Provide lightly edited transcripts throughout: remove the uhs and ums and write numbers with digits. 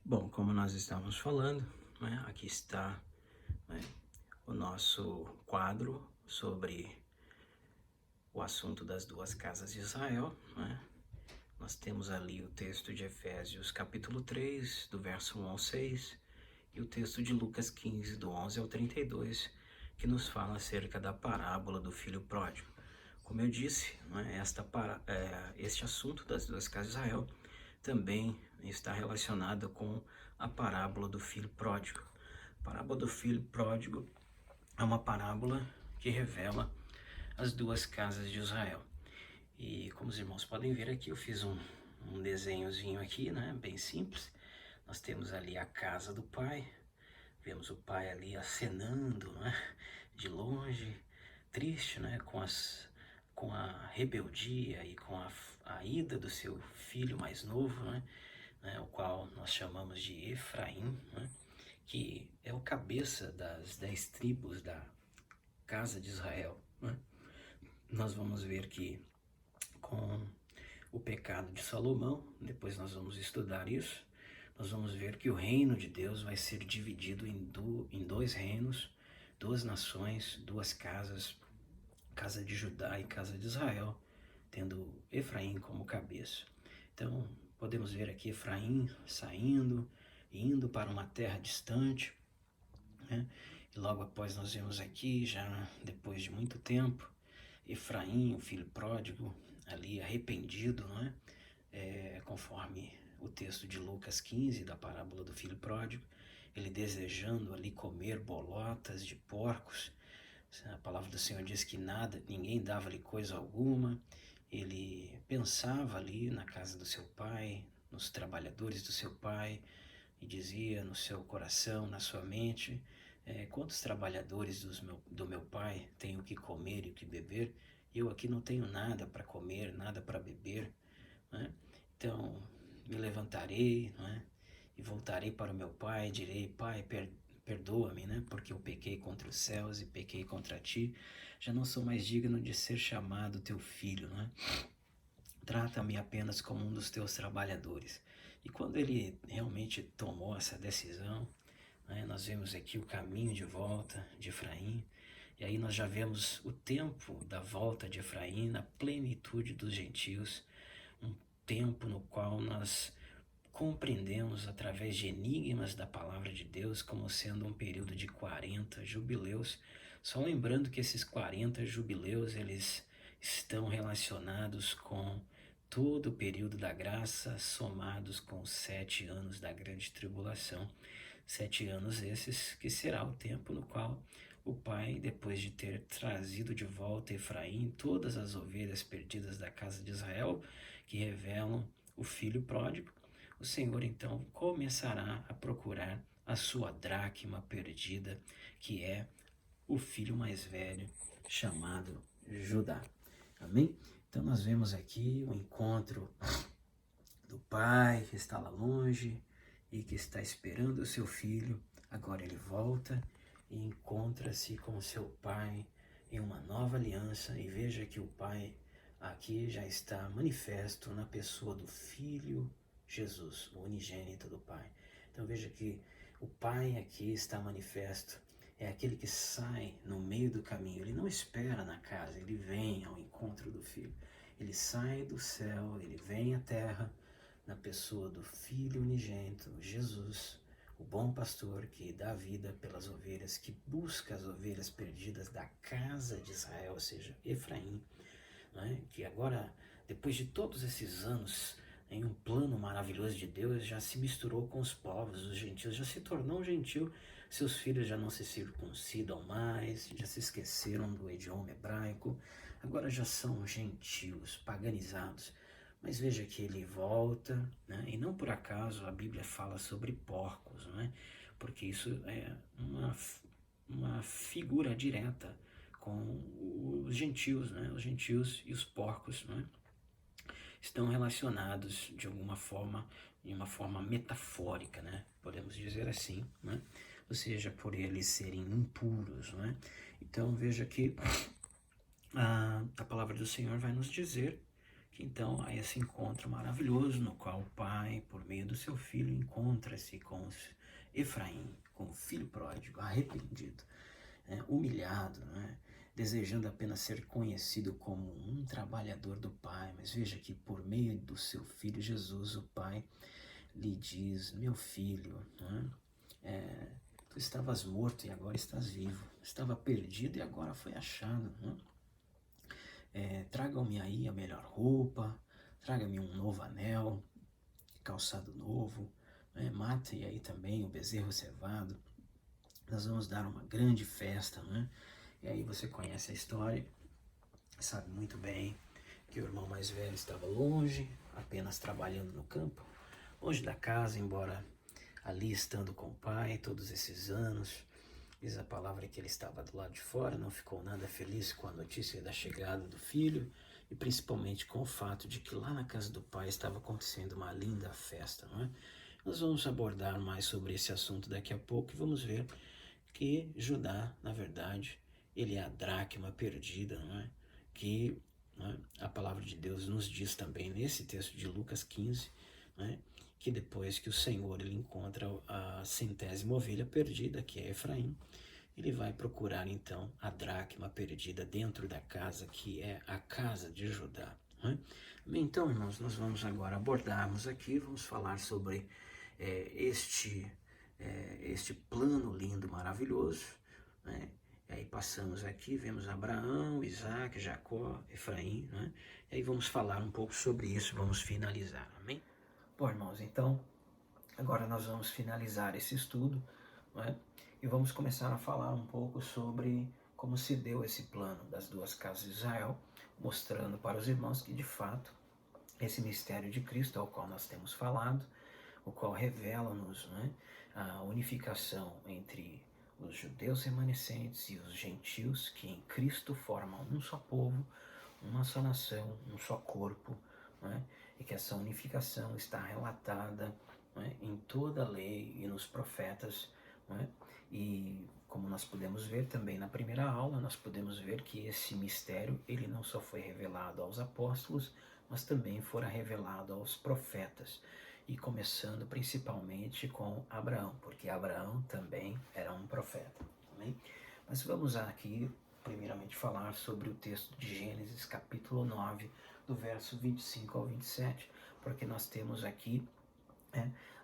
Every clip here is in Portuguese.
Bom, como nós estávamos falando, né, aqui está, né, o nosso quadro sobre o assunto das duas casas de Israel, né? Nós temos ali o texto de Efésios capítulo 3, do verso 1 ao 6, e o texto de Lucas 15, do 11 ao 32, que nos fala acerca da parábola do filho pródigo. Como eu disse, né, este assunto das duas casas de Israel também está relacionado com a parábola do filho pródigo. A parábola do filho pródigo é uma parábola que revela as duas casas de Israel. E como os irmãos podem ver aqui, eu fiz um desenhozinho aqui, né, bem simples. Nós temos ali a casa do pai, vemos o pai ali acenando, né, de longe, triste, né, com a rebeldia e com a ida do seu filho mais novo, né, o qual nós chamamos de Efraim, né, que é o cabeça das 10 tribos da casa de Israel. Né. Nós vamos ver que com o pecado de Salomão, depois nós vamos estudar isso, nós vamos ver que o reino de Deus vai ser dividido em dois reinos, duas nações, duas casas, casa de Judá e casa de Israel, tendo Efraim como cabeça. Então, podemos ver aqui Efraim saindo, indo para uma terra distante, né? E logo após nós vemos aqui, já depois de muito tempo, Efraim, o filho pródigo, ali arrependido, não é? Conforme o texto de Lucas 15, da parábola do filho pródigo, ele desejando ali comer bolotas de porcos. A palavra do Senhor diz que ninguém dava-lhe coisa alguma. Ele pensava ali na casa do seu pai, nos trabalhadores do seu pai, e dizia no seu coração, na sua mente, quantos trabalhadores do meu pai têm o que comer e o que beber? Eu aqui não tenho nada para comer, nada para beber, né? Então me levantarei, né, e voltarei para o meu pai e direi: Pai, perdoa-me, né, porque eu pequei contra os céus e pequei contra ti, já não sou mais digno de ser chamado teu filho, né? Trata-me apenas como um dos teus trabalhadores. E quando ele realmente tomou essa decisão, né, nós vemos aqui o caminho de volta de Efraim, e aí nós já vemos o tempo da volta de Efraim na plenitude dos gentios, um tempo no qual nós compreendemos através de enigmas da palavra de Deus como sendo um período de 40 jubileus, só lembrando que esses 40 jubileus eles estão relacionados com todo o período da graça, somados com os 7 anos da grande tribulação. 7 anos esses que será o tempo no qual o pai, depois de ter trazido de volta Efraim, todas as ovelhas perdidas da casa de Israel, que revelam o filho pródigo, o Senhor então começará a procurar a sua dracma perdida, que é o filho mais velho, chamado Judá. Amém? Então nós vemos aqui o encontro do pai que está lá longe e que está esperando o seu filho. Agora ele volta e encontra-se com o seu pai em uma nova aliança, e veja que o pai aqui já está manifesto na pessoa do filho Jesus, o unigênito do pai. Então veja que o pai aqui está manifesto, é aquele que sai no meio do caminho, ele não espera na casa, ele vem ao encontro do filho. Ele sai do céu, ele vem à terra, na pessoa do Filho unigênito, Jesus, o bom pastor que dá vida pelas ovelhas, que busca as ovelhas perdidas da casa de Israel, ou seja, Efraim, né? Que agora, depois de todos esses anos, em um plano maravilhoso de Deus, já se misturou com os povos, os gentios, já se tornou um gentil, seus filhos já não se circuncidam mais, já se esqueceram do idioma hebraico, agora já são gentios, paganizados. Mas veja que ele volta, né? E não por acaso a Bíblia fala sobre porcos, né? Porque isso é uma figura direta com os gentios, né? Os gentios e os porcos, né, estão relacionados de alguma forma, em uma forma metafórica, né? Podemos dizer assim, né? Ou seja, por eles serem impuros, né? Então veja que a palavra do Senhor vai nos dizer que então há esse encontro maravilhoso no qual o pai, por meio do seu filho, encontra-se com Efraim, com o filho pródigo, arrependido, humilhado, desejando apenas ser conhecido como um trabalhador do pai. Mas veja que por meio do seu filho Jesus, o pai lhe diz: meu filho, tu estavas morto e agora estás vivo, estava perdido e agora foi achado. Traga-me aí a melhor roupa, traga-me um novo anel, calçado novo, mate aí também o bezerro cevado, nós vamos dar uma grande festa, E aí você conhece a história, sabe muito bem que o irmão mais velho estava longe, apenas trabalhando no campo, longe da casa, embora ali estando com o pai todos esses anos. Diz a palavra que ele estava do lado de fora, não ficou nada feliz com a notícia da chegada do filho e principalmente com o fato de que lá na casa do pai estava acontecendo uma linda festa, Nós vamos abordar mais sobre esse assunto daqui a pouco e vamos ver que Judá, na verdade, ele é a dracma perdida, que a palavra de Deus nos diz também nesse texto de Lucas 15, que depois que o Senhor ele encontra a 100ª ovelha perdida, que é Efraim, ele vai procurar então a dracma perdida dentro da casa, que é a casa de Judá. Então, irmãos, nós vamos agora abordarmos aqui, vamos falar sobre este plano lindo, maravilhoso, E aí passamos aqui, vemos Abraão, Isaac, Jacó, Efraim, E aí vamos falar um pouco sobre isso, vamos finalizar, amém? Bom, irmãos, então, agora nós vamos finalizar esse estudo, E vamos começar a falar um pouco sobre como se deu esse plano das duas casas de Israel, mostrando para os irmãos que, de fato, esse mistério de Cristo, ao qual nós temos falado, o qual revela-nos a unificação entre os judeus remanescentes e os gentios, que em Cristo formam um só povo, uma só nação, um só corpo, e que essa unificação está relatada em toda a lei e nos profetas, e como nós podemos ver também na primeira aula, nós podemos ver que esse mistério ele não só foi revelado aos apóstolos, mas também fora revelado aos profetas, e começando principalmente com Abraão, porque Abraão também era um profeta. Amém? Mas vamos aqui primeiramente falar sobre o texto de Gênesis capítulo 9, do verso 25 ao 27, porque nós temos aqui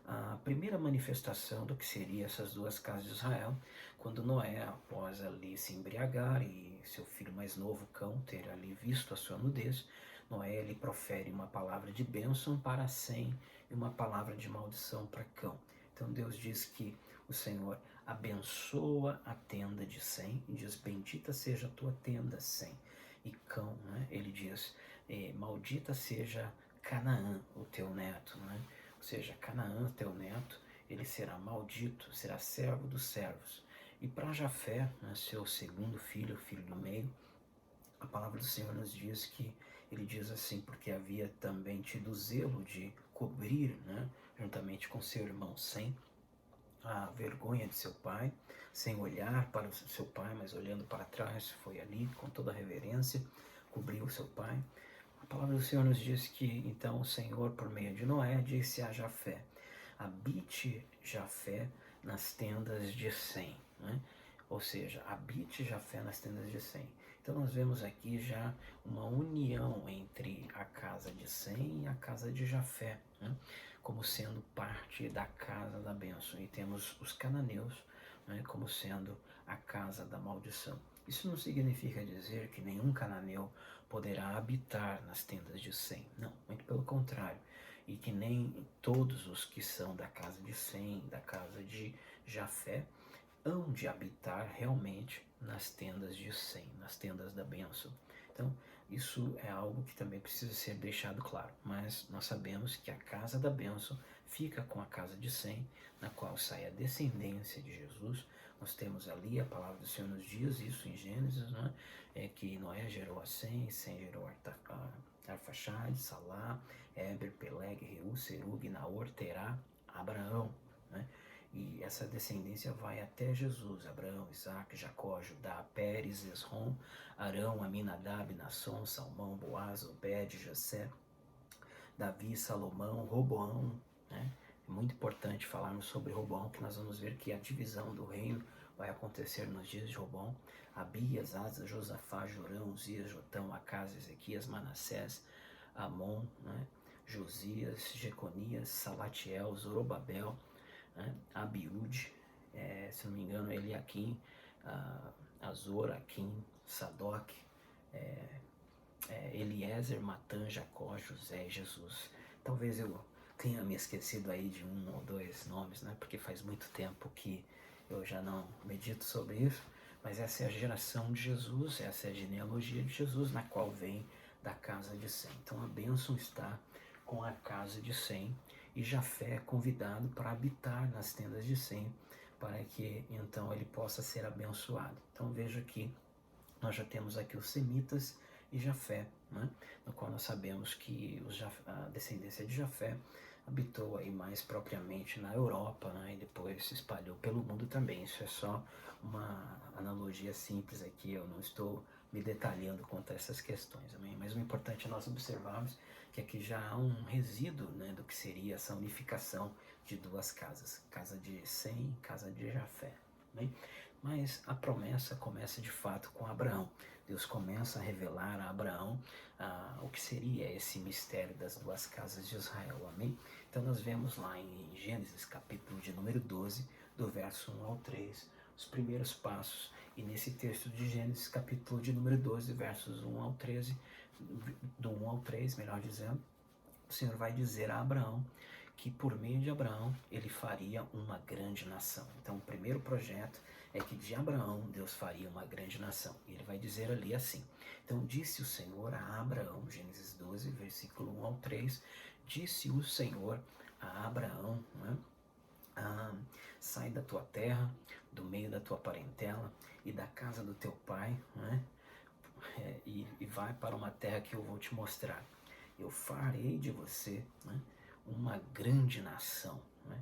a primeira manifestação do que seria essas duas casas de Israel, quando Noé, após ali se embriagar e seu filho mais novo, Cão, ter ali visto a sua nudez, Noé ele profere uma palavra de bênção para Sem e uma palavra de maldição para Cão. Então Deus diz que o Senhor abençoa a tenda de Sem e diz: bendita seja a tua tenda, Sem. E Cão, ele diz: maldita seja Canaã, o teu neto, Ou seja, Canaã, teu neto, ele será maldito, será servo dos servos. E para Jafé, seu segundo filho, o filho do meio, a palavra do Senhor nos diz que ele diz assim: porque havia também tido zelo de cobrir, juntamente com seu irmão Sem, a vergonha de seu pai, sem olhar para o seu pai, mas olhando para trás, foi ali com toda a reverência, cobriu seu pai. A palavra do Senhor nos diz que então o Senhor, por meio de Noé, disse a Jafé: habite Jafé nas tendas de Sem, Ou seja, habite Jafé nas tendas de Sem. Então nós vemos aqui já uma união entre a casa de Sem e a casa de Jafé, como sendo parte da casa da bênção. E temos os cananeus, como sendo a casa da maldição. Isso não significa dizer que nenhum cananeu poderá habitar nas tendas de Sem. Não, muito pelo contrário. E que nem todos os que são da casa de Sem, da casa de Jafé, hão de habitar realmente nas tendas de Sem, nas tendas da bênção. Então, isso é algo que também precisa ser deixado claro. Mas nós sabemos que a casa da bênção fica com a casa de Sem, na qual sai a descendência de Jesus. Nós temos ali, a palavra do Senhor nos diz isso em Gênesis, é que Noé gerou a Sem, Sem gerou Arfaxade, Salá, Éber, Peleg, Reu, Serug, Naor, Terá, Abraão, E essa descendência vai até Jesus: Abraão, Isaac, Jacó, Judá, Pérez, Esrom, Arão, Aminadab, Nasson, Salmão, Boaz, Obed, Jessé, Davi, Salomão, Roboão, né? É muito importante falarmos sobre Roboão, que nós vamos ver que a divisão do reino vai acontecer nos dias de Roboão. Abias, Asa, Josafá, Jorão, Uzias, Jotão, Acás, Ezequias, Manassés, Amon, né? Josias, Jeconias, Salatiel, Zorobabel, né? Abiúde, se não me engano, Eliaquim, Azor, Aquim, Sadoc, Eliezer, Matã, Jacó, José e Jesus. Talvez eu tenha me esquecido aí de um ou dois nomes, né? Porque faz muito tempo que eu já não medito sobre isso, mas essa é a geração de Jesus, essa é a genealogia de Jesus, na qual vem da casa de Sem. Então a bênção está com a casa de Sem, e Jafé é convidado para habitar nas tendas de Sem, para que então ele possa ser abençoado. Então veja que nós já temos aqui os semitas e Jafé, né? No qual nós sabemos que a descendência de Jafé habitou aí mais propriamente na Europa, né? E depois se espalhou pelo mundo também. Isso é só uma analogia simples aqui, eu não estou me detalhando quanto a essas questões, amém? Mas o importante é nós observarmos que aqui já há um resíduo, né, do que seria essa unificação de duas casas, casa de Sem e casa de Jafé, amém? Mas a promessa começa de fato com Abraão. Deus começa a revelar a Abraão o que seria esse mistério das duas casas de Israel, amém? Então nós vemos lá em Gênesis capítulo de número 12, do verso 1 ao 3, os primeiros passos. E nesse texto de Gênesis capítulo de número 12, versos 1 ao 13, do 1 ao 3, melhor dizendo, o Senhor vai dizer a Abraão que por meio de Abraão ele faria uma grande nação. Então o primeiro projeto é que de Abraão Deus faria uma grande nação. E ele vai dizer ali assim: então disse o Senhor a Abraão, Gênesis 12, versículo 1 ao 3, disse o Senhor a Abraão, né? Sai da tua terra, do meio da tua parentela e da casa do teu pai, né? E vai para uma terra que eu vou te mostrar. Eu farei de você, né, uma grande nação, né?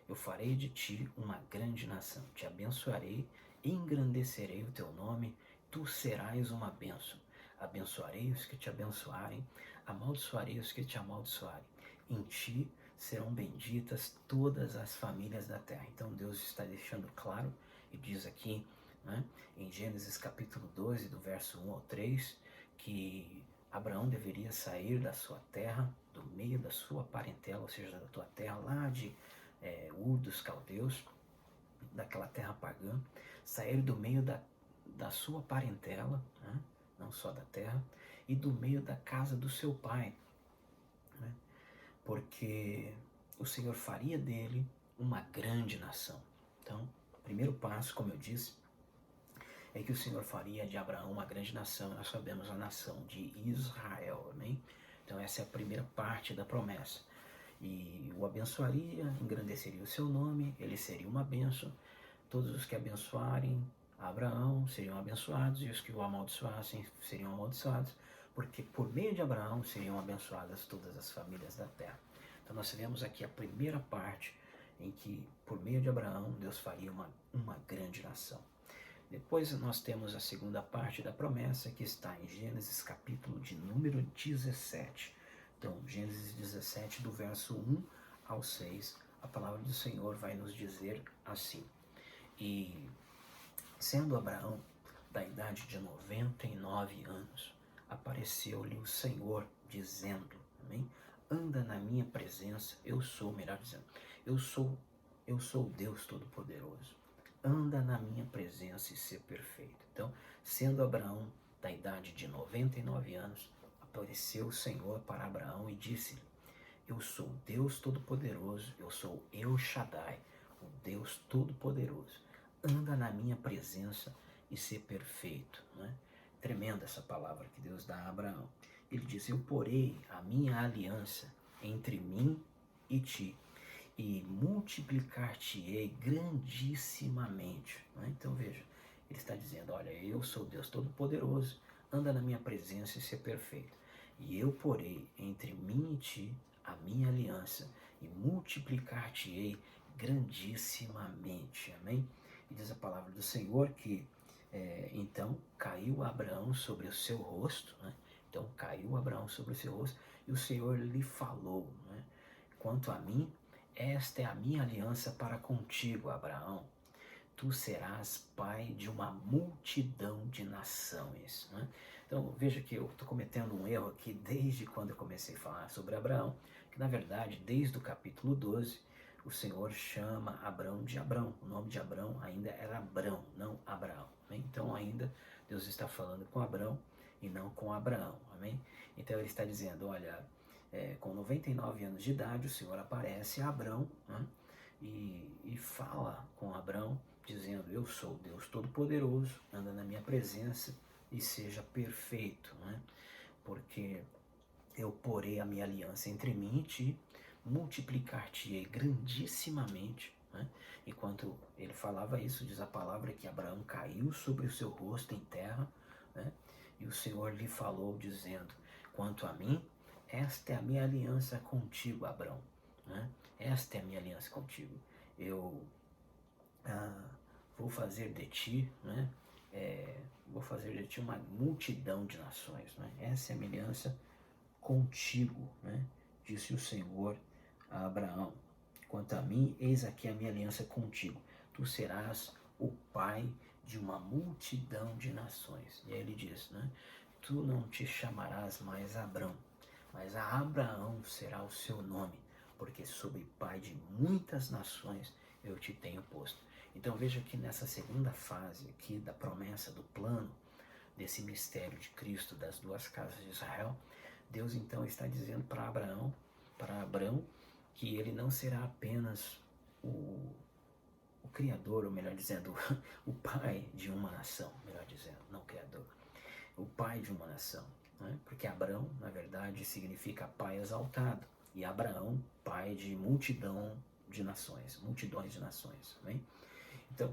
Eu farei de ti uma grande nação, te abençoarei, engrandecerei o teu nome, tu serás uma bênção. Abençoarei os que te abençoarem, amaldiçoarei os que te amaldiçoarem. Em ti serão benditas todas as famílias da terra. Então Deus está deixando claro e diz aqui, né, em Gênesis capítulo 12, do verso 1 ao 3, que Abraão deveria sair da sua terra, do meio da sua parentela, ou seja, da tua terra lá de Ur dos Caldeus, daquela terra pagã, sair do meio da sua parentela, né? Não só da terra, e do meio da casa do seu pai, né? Porque o Senhor faria dele uma grande nação. Então, o primeiro passo, como eu disse, é que o Senhor faria de Abraão uma grande nação. Nós sabemos a nação de Israel, amém? Então essa é a primeira parte da promessa. E o abençoaria, engrandeceria o seu nome, ele seria uma bênção. Todos os que abençoarem Abraão seriam abençoados, e os que o amaldiçoassem seriam amaldiçoados, porque por meio de Abraão seriam abençoadas todas as famílias da terra. Então nós vemos aqui a primeira parte em que por meio de Abraão Deus faria uma grande nação. Depois nós temos a segunda parte da promessa, que está em Gênesis capítulo de número 17. Então, Gênesis 17, do verso 1 ao 6, a palavra do Senhor vai nos dizer assim: e sendo Abraão da idade de 99 anos, apareceu-lhe o Senhor, dizendo, amém? Anda na minha presença, eu sou, melhor dizendo, eu sou Deus Todo-Poderoso. Anda na minha presença e ser perfeito. Então, sendo Abraão da idade de 99 anos, apareceu o Senhor para Abraão e disse-lhe: eu sou Deus Todo-Poderoso, eu sou El Shaddai, o Deus Todo-Poderoso. Anda na minha presença e ser perfeito. Né? Tremenda essa palavra que Deus dá a Abraão. Ele diz: eu porei a minha aliança entre mim e ti, e multiplicar-te-ei grandissimamente. Né? Então veja, ele está dizendo: olha, eu sou Deus Todo-Poderoso, anda na minha presença e ser perfeito. E eu porei entre mim e ti a minha aliança, e multiplicar-te-ei grandissimamente. Amém? E diz a palavra do Senhor que então caiu Abraão sobre o seu rosto, né? Então caiu Abraão sobre o seu rosto, E o Senhor lhe falou, né? Quanto a mim, esta é a minha aliança para contigo, Abraão. Tu serás pai de uma multidão de nações. Né? Então veja que eu estou cometendo um erro aqui desde quando eu comecei a falar sobre Abraão, que na verdade, desde o capítulo 12, o Senhor chama Abraão de Abrão. O nome de Abrão ainda era Abrão, não Abraão. Né? Então ainda Deus está falando com Abrão e não com Abraão. Amém? Então ele está dizendo, olha, com 99 anos de idade, o Senhor aparece a Abrão, né? e fala com Abrão, dizendo, eu sou Deus Todo-Poderoso, anda na minha presença e seja perfeito, né? Porque eu porei a minha aliança entre mim e ti, multiplicar-te-ei grandissimamente. Né? Enquanto ele falava isso, diz a palavra que Abraão caiu sobre o seu rosto em terra, né? E o Senhor lhe falou, dizendo, quanto a mim, esta é a minha aliança contigo, Abraão. Né? Esta é a minha aliança contigo. Eu vou fazer de ti, né? Vou fazer de ti uma multidão de nações. Né? Essa é a minha aliança contigo, né? Disse o Senhor a Abraão. Quanto a mim, eis aqui a minha aliança contigo. Tu serás o pai de uma multidão de nações. E aí ele diz, né? Tu não te chamarás mais Abrão, mas a Abraão será o seu nome, porque sobre pai de muitas nações eu te tenho posto. Então veja que nessa segunda fase aqui da promessa, do plano, desse mistério de Cristo, das duas casas de Israel, Deus então está dizendo para Abraão, que ele não será apenas o criador, ou melhor dizendo, o pai de uma nação, melhor dizendo, não o criador, o pai de uma nação, né? Porque Abraão, na verdade, significa pai exaltado, e Abraão, pai de multidão de nações, multidões de nações, né? Então,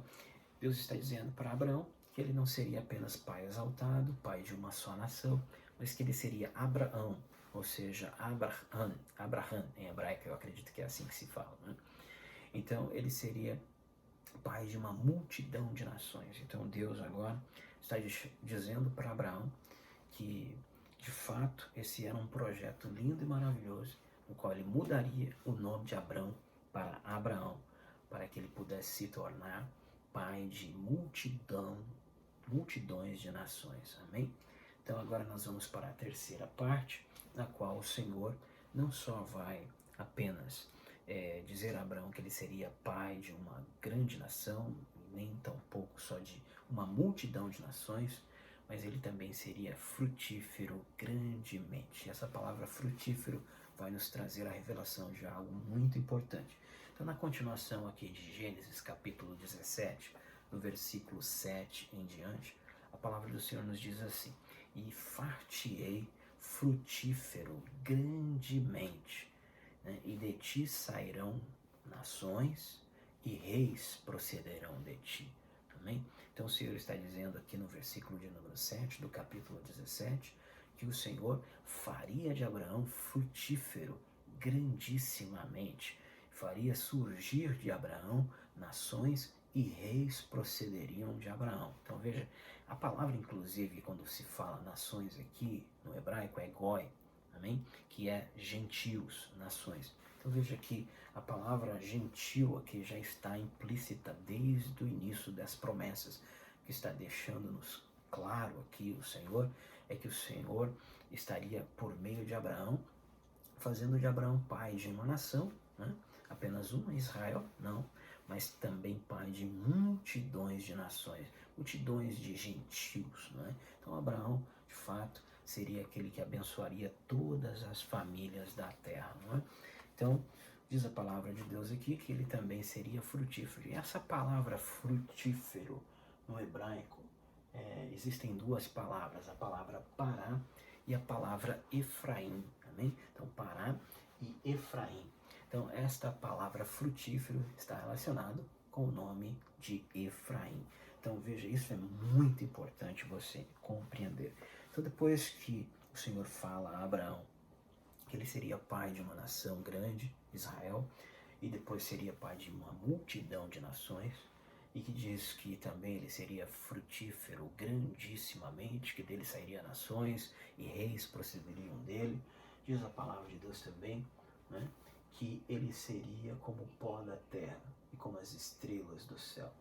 Deus está dizendo para Abraão que ele não seria apenas pai exaltado, pai de uma só nação, mas que ele seria Abraão, ou seja, Abraham em hebraico, eu acredito que é assim que se fala, né? Então ele seria pai de uma multidão de nações. Então Deus agora está dizendo para Abraão que de fato esse era um projeto lindo e maravilhoso, no qual ele mudaria o nome de Abrão para Abraão, para que ele pudesse se tornar pai de multidões de nações. Amém? Então agora nós vamos para a terceira parte, na qual o Senhor não só vai apenas dizer a Abraão que ele seria pai de uma grande nação, nem tampouco só de uma multidão de nações, mas ele também seria frutífero grandemente. Essa palavra frutífero vai nos trazer a revelação de algo muito importante. Então, na continuação aqui de Gênesis capítulo 17, no versículo 7 em diante, a palavra do Senhor nos diz assim, e far-te-ei frutífero grandemente, né? E de ti sairão nações e reis procederão de ti. Amém? Então o Senhor está dizendo aqui no versículo de número 7 do capítulo 17, que o Senhor faria de Abraão frutífero grandissimamente, faria surgir de Abraão nações e reis procederiam de Abraão. Então veja, a palavra inclusive quando se fala nações aqui no hebraico é goi, amém? Que é gentios, nações. Então veja que a palavra gentil aqui já está implícita desde o início das promessas, que está deixando-nos claro aqui o Senhor, é que o Senhor estaria por meio de Abraão, fazendo de Abraão pai de uma nação, né? Apenas uma, Israel, não, mas também pai de multidões de nações, multidões de gentios, né? Então Abraão, de fato, seria aquele que abençoaria todas as famílias da terra, não é? Então, diz a palavra de Deus aqui que ele também seria frutífero. E essa palavra frutífero no hebraico, existem duas palavras, a palavra Pará e a palavra Efraim, amém? Então, Pará e Efraim. Então, esta palavra frutífero está relacionado com o nome de Efraim. Então, veja, isso é muito importante você compreender. Então, depois que o Senhor fala a Abraão que ele seria pai de uma nação grande, Israel, e depois seria pai de uma multidão de nações, e que diz que também ele seria frutífero grandissimamente, que dele sairia nações e reis procederiam dele. Diz a palavra de Deus também, né, que ele seria como o pó da terra e como as estrelas do céu.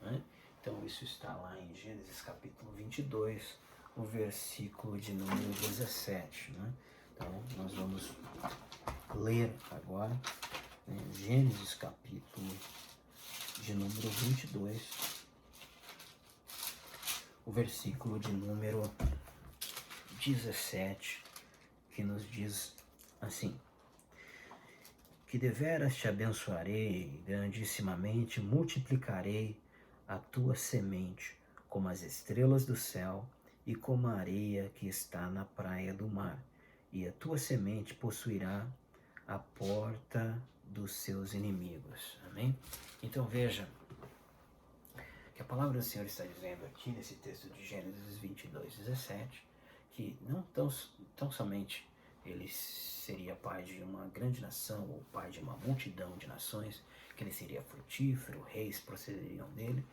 Né? Então isso está lá em Gênesis capítulo 22, o versículo de número 17. Né? Então nós vamos ler agora, né, Gênesis capítulo de número 22, o versículo de número 17, que nos diz assim: que deveras te abençoarei grandissimamente, multiplicarei a tua semente como as estrelas do céu e como a areia que está na praia do mar, e a tua semente possuirá a porta dos seus inimigos. Amém? Então veja que a palavra do Senhor está dizendo aqui nesse texto de Gênesis 22, 17, que não tão somente ele seria pai de uma grande nação, ou pai de uma multidão de nações, que ele seria frutífero, reis procederiam dele,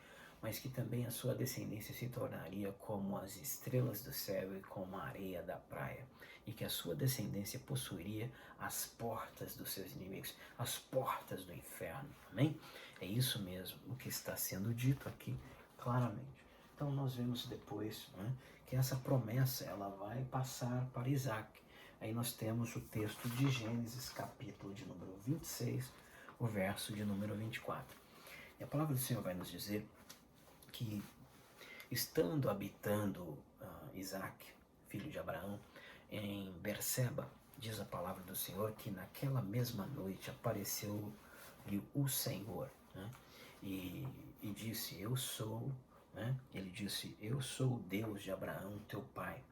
mas que também a sua descendência se tornaria como as estrelas do céu e como a areia da praia, e que a sua descendência possuiria as portas dos seus inimigos, as portas do inferno. Amém? É isso mesmo o que está sendo dito aqui claramente. Então nós vemos depois, né, que essa promessa ela vai passar para Isaac. Aí nós temos o texto de Gênesis, capítulo de número 26, o verso de número 24. E a palavra do Senhor vai nos dizer que, estando habitando Isaac, filho de Abraão, em Berseba, diz a palavra do Senhor que naquela mesma noite apareceu-lhe o Senhor, né, e disse: eu sou, né, ele disse: eu sou o Deus de Abraão, teu pai.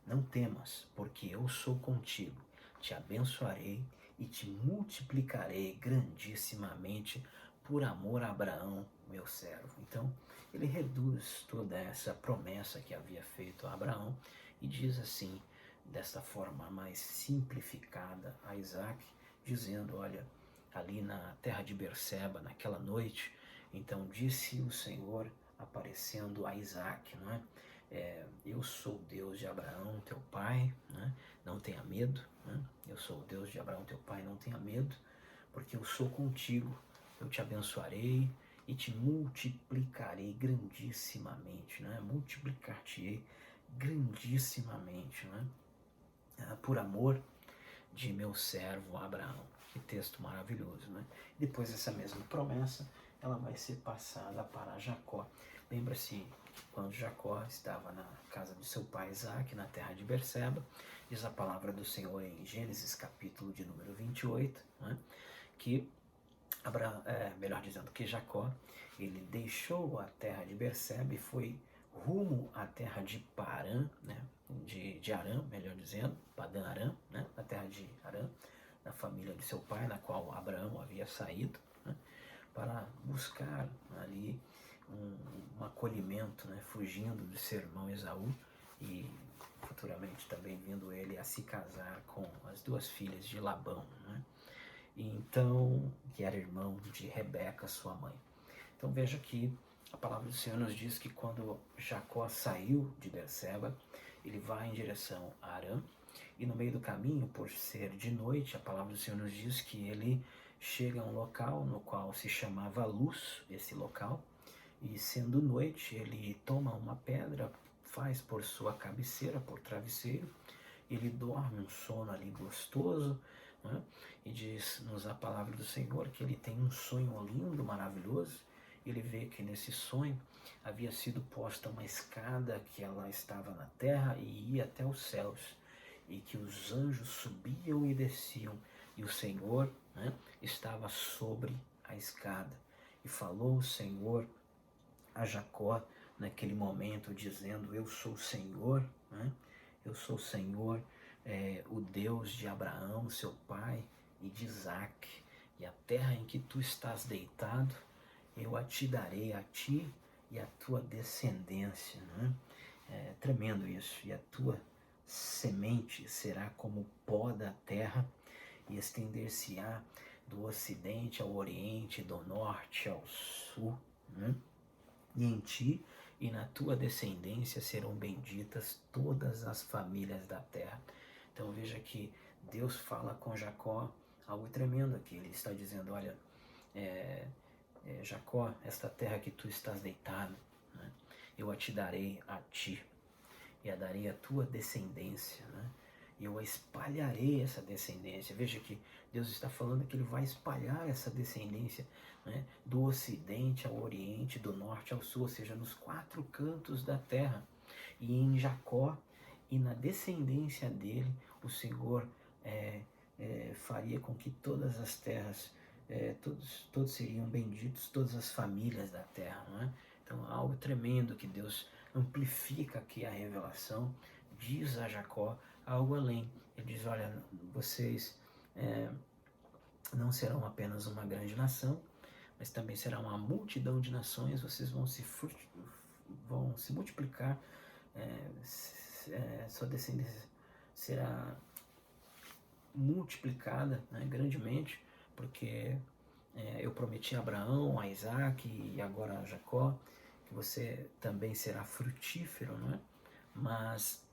Não temas, porque eu sou contigo, te abençoarei e te multiplicarei grandissimamente por amor a Abraão, meu servo. Então, ele reduz toda essa promessa que havia feito a Abraão e diz assim, desta forma mais simplificada a Isaac, dizendo: olha, ali na terra de Berseba, naquela noite, então disse o Senhor aparecendo a Isaac, não é? Eu sou o Deus de Abraão, teu pai, né? Não tenha medo, né? Eu sou o Deus de Abraão, teu pai, não tenha medo, porque eu sou contigo, eu te abençoarei e te multiplicarei grandissimamente, né? Multiplicar-te-ei grandissimamente, né? Por amor de meu servo Abraão. Que texto maravilhoso, né? Depois essa mesma promessa, ela vai ser passada para Jacó. Lembra-se quando Jacó estava na casa de seu pai Isaac, na terra de Berseba, diz a palavra do Senhor em Gênesis capítulo de número 28, né, que melhor dizendo, que Jacó, ele deixou a terra de Berseba e foi rumo à terra de Parã, né, de Arã, melhor dizendo, Padã Arã, né, na terra de Arã, da família de seu pai, na qual Abraão havia saído, né, para buscar ali um acolhimento, né, fugindo de seu irmão Esaú e futuramente também vindo ele a se casar com as duas filhas de Labão, né? Então, que era irmão de Rebeca, sua mãe. Então veja que a palavra do Senhor nos diz que quando Jacó saiu de Berseba, ele vai em direção a Arã, e no meio do caminho, por ser de noite, a palavra do Senhor nos diz que ele chega a um local no qual se chamava Luz, esse local, e sendo noite, ele toma uma pedra, faz por sua cabeceira, por travesseiro, ele dorme um sono ali gostoso, né? E diz-nos a palavra do Senhor que ele tem um sonho lindo, maravilhoso. Ele vê que nesse sonho havia sido posta uma escada, que ela estava na terra e ia até os céus, e que os anjos subiam e desciam, e o Senhor, né, estava sobre a escada. E falou o Senhor a Jacó naquele momento, dizendo: eu sou o Senhor, né? Eu sou o Senhor, o Deus de Abraão, seu pai, e de Isaac, e a terra em que tu estás deitado, eu a te darei a ti e a tua descendência, né? É tremendo isso. E a tua semente será como o pó da terra, e estender-se-á do ocidente ao oriente, do norte ao sul, né? E em ti e na tua descendência serão benditas todas as famílias da terra. Então veja que Deus fala com Jacó algo tremendo aqui. Ele está dizendo, olha, Jacó, esta terra que tu estás deitado, né, eu a te darei a ti, e a darei à tua descendência, né? E eu espalharei essa descendência. Veja que Deus está falando que Ele vai espalhar essa descendência, né, do ocidente ao oriente, do norte ao sul, ou seja, nos 4 cantos da terra. E em Jacó e na descendência dele, o Senhor faria com que todas as terras, todos seriam benditos, todas as famílias da terra, não é? Então, algo tremendo que Deus amplifica aqui a revelação, diz a Jacó algo além. Ele diz, olha, vocês não serão apenas uma grande nação, mas também será uma multidão de nações, vocês vão se multiplicar, sua descendência será multiplicada, né, grandemente, porque eu prometi a Abraão, a Isaac e agora a Jacó, que você também será frutífero, não é? Mas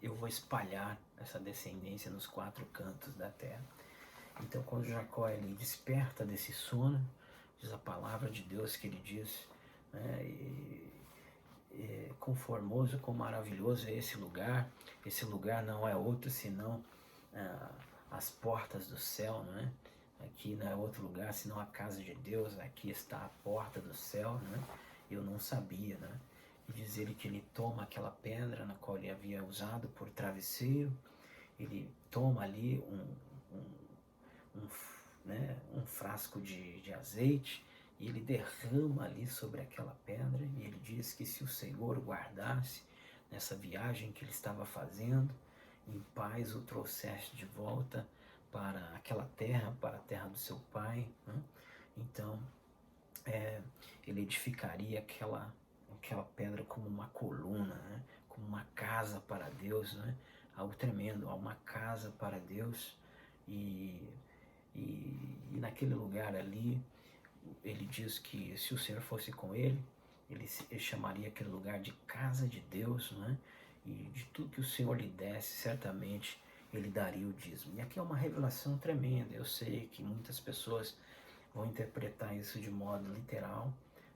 eu vou espalhar essa descendência nos 4 cantos da terra. Então, quando Jacó ele desperta desse sono, diz a palavra de Deus que ele diz, quão formoso, quão maravilhoso é esse lugar não é outro senão as portas do céu, não é? Aqui não é outro lugar senão a casa de Deus, aqui está a porta do céu, né? Eu não sabia, né? E diz ele que ele toma aquela pedra na qual ele havia usado por travesseiro, ele toma ali um frasco de azeite, e ele derrama ali sobre aquela pedra, e ele diz que se o Senhor guardasse nessa viagem que ele estava fazendo, em paz o trouxesse de volta para aquela terra, para a terra do seu pai, né? Então, ele edificaria aquela pedra como uma coluna, né? Como uma casa para Deus, né? Algo tremendo, uma casa para Deus, e naquele lugar ali, ele diz que se o Senhor fosse com ele, ele chamaria aquele lugar de casa de Deus, né? E de tudo que o Senhor lhe desse, certamente ele daria o dízimo. E aqui é uma revelação tremenda. Eu sei que muitas pessoas vão interpretar isso de modo literal,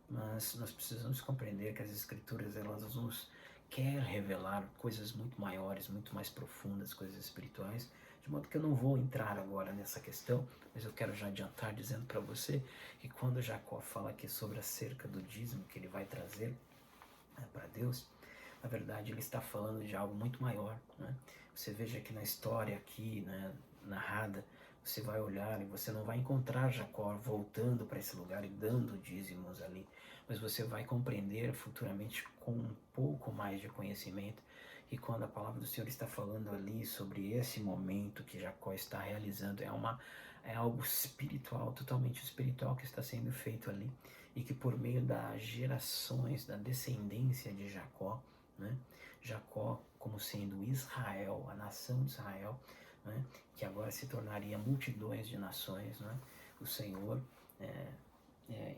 mas nós precisamos compreender que as Escrituras, elas nos querem revelar coisas muito maiores, muito mais profundas, coisas espirituais, de modo que eu não vou entrar agora nessa questão, mas eu quero já adiantar dizendo para você que quando Jacó fala aqui sobre acerca do dízimo que ele vai trazer para Deus, na verdade ele está falando de algo muito maior, né? Você veja que na história aqui, né, narrada, você vai olhar e você não vai encontrar Jacó voltando para esse lugar e dando dízimos ali, mas você vai compreender futuramente com um pouco mais de conhecimento, e quando a palavra do Senhor está falando ali sobre esse momento que Jacó está realizando, é algo espiritual, totalmente espiritual, que está sendo feito ali, e que por meio das gerações, da descendência de Jacó, né? Jacó como sendo Israel, a nação de Israel, né? Que agora se tornaria multidões de nações, né? O Senhor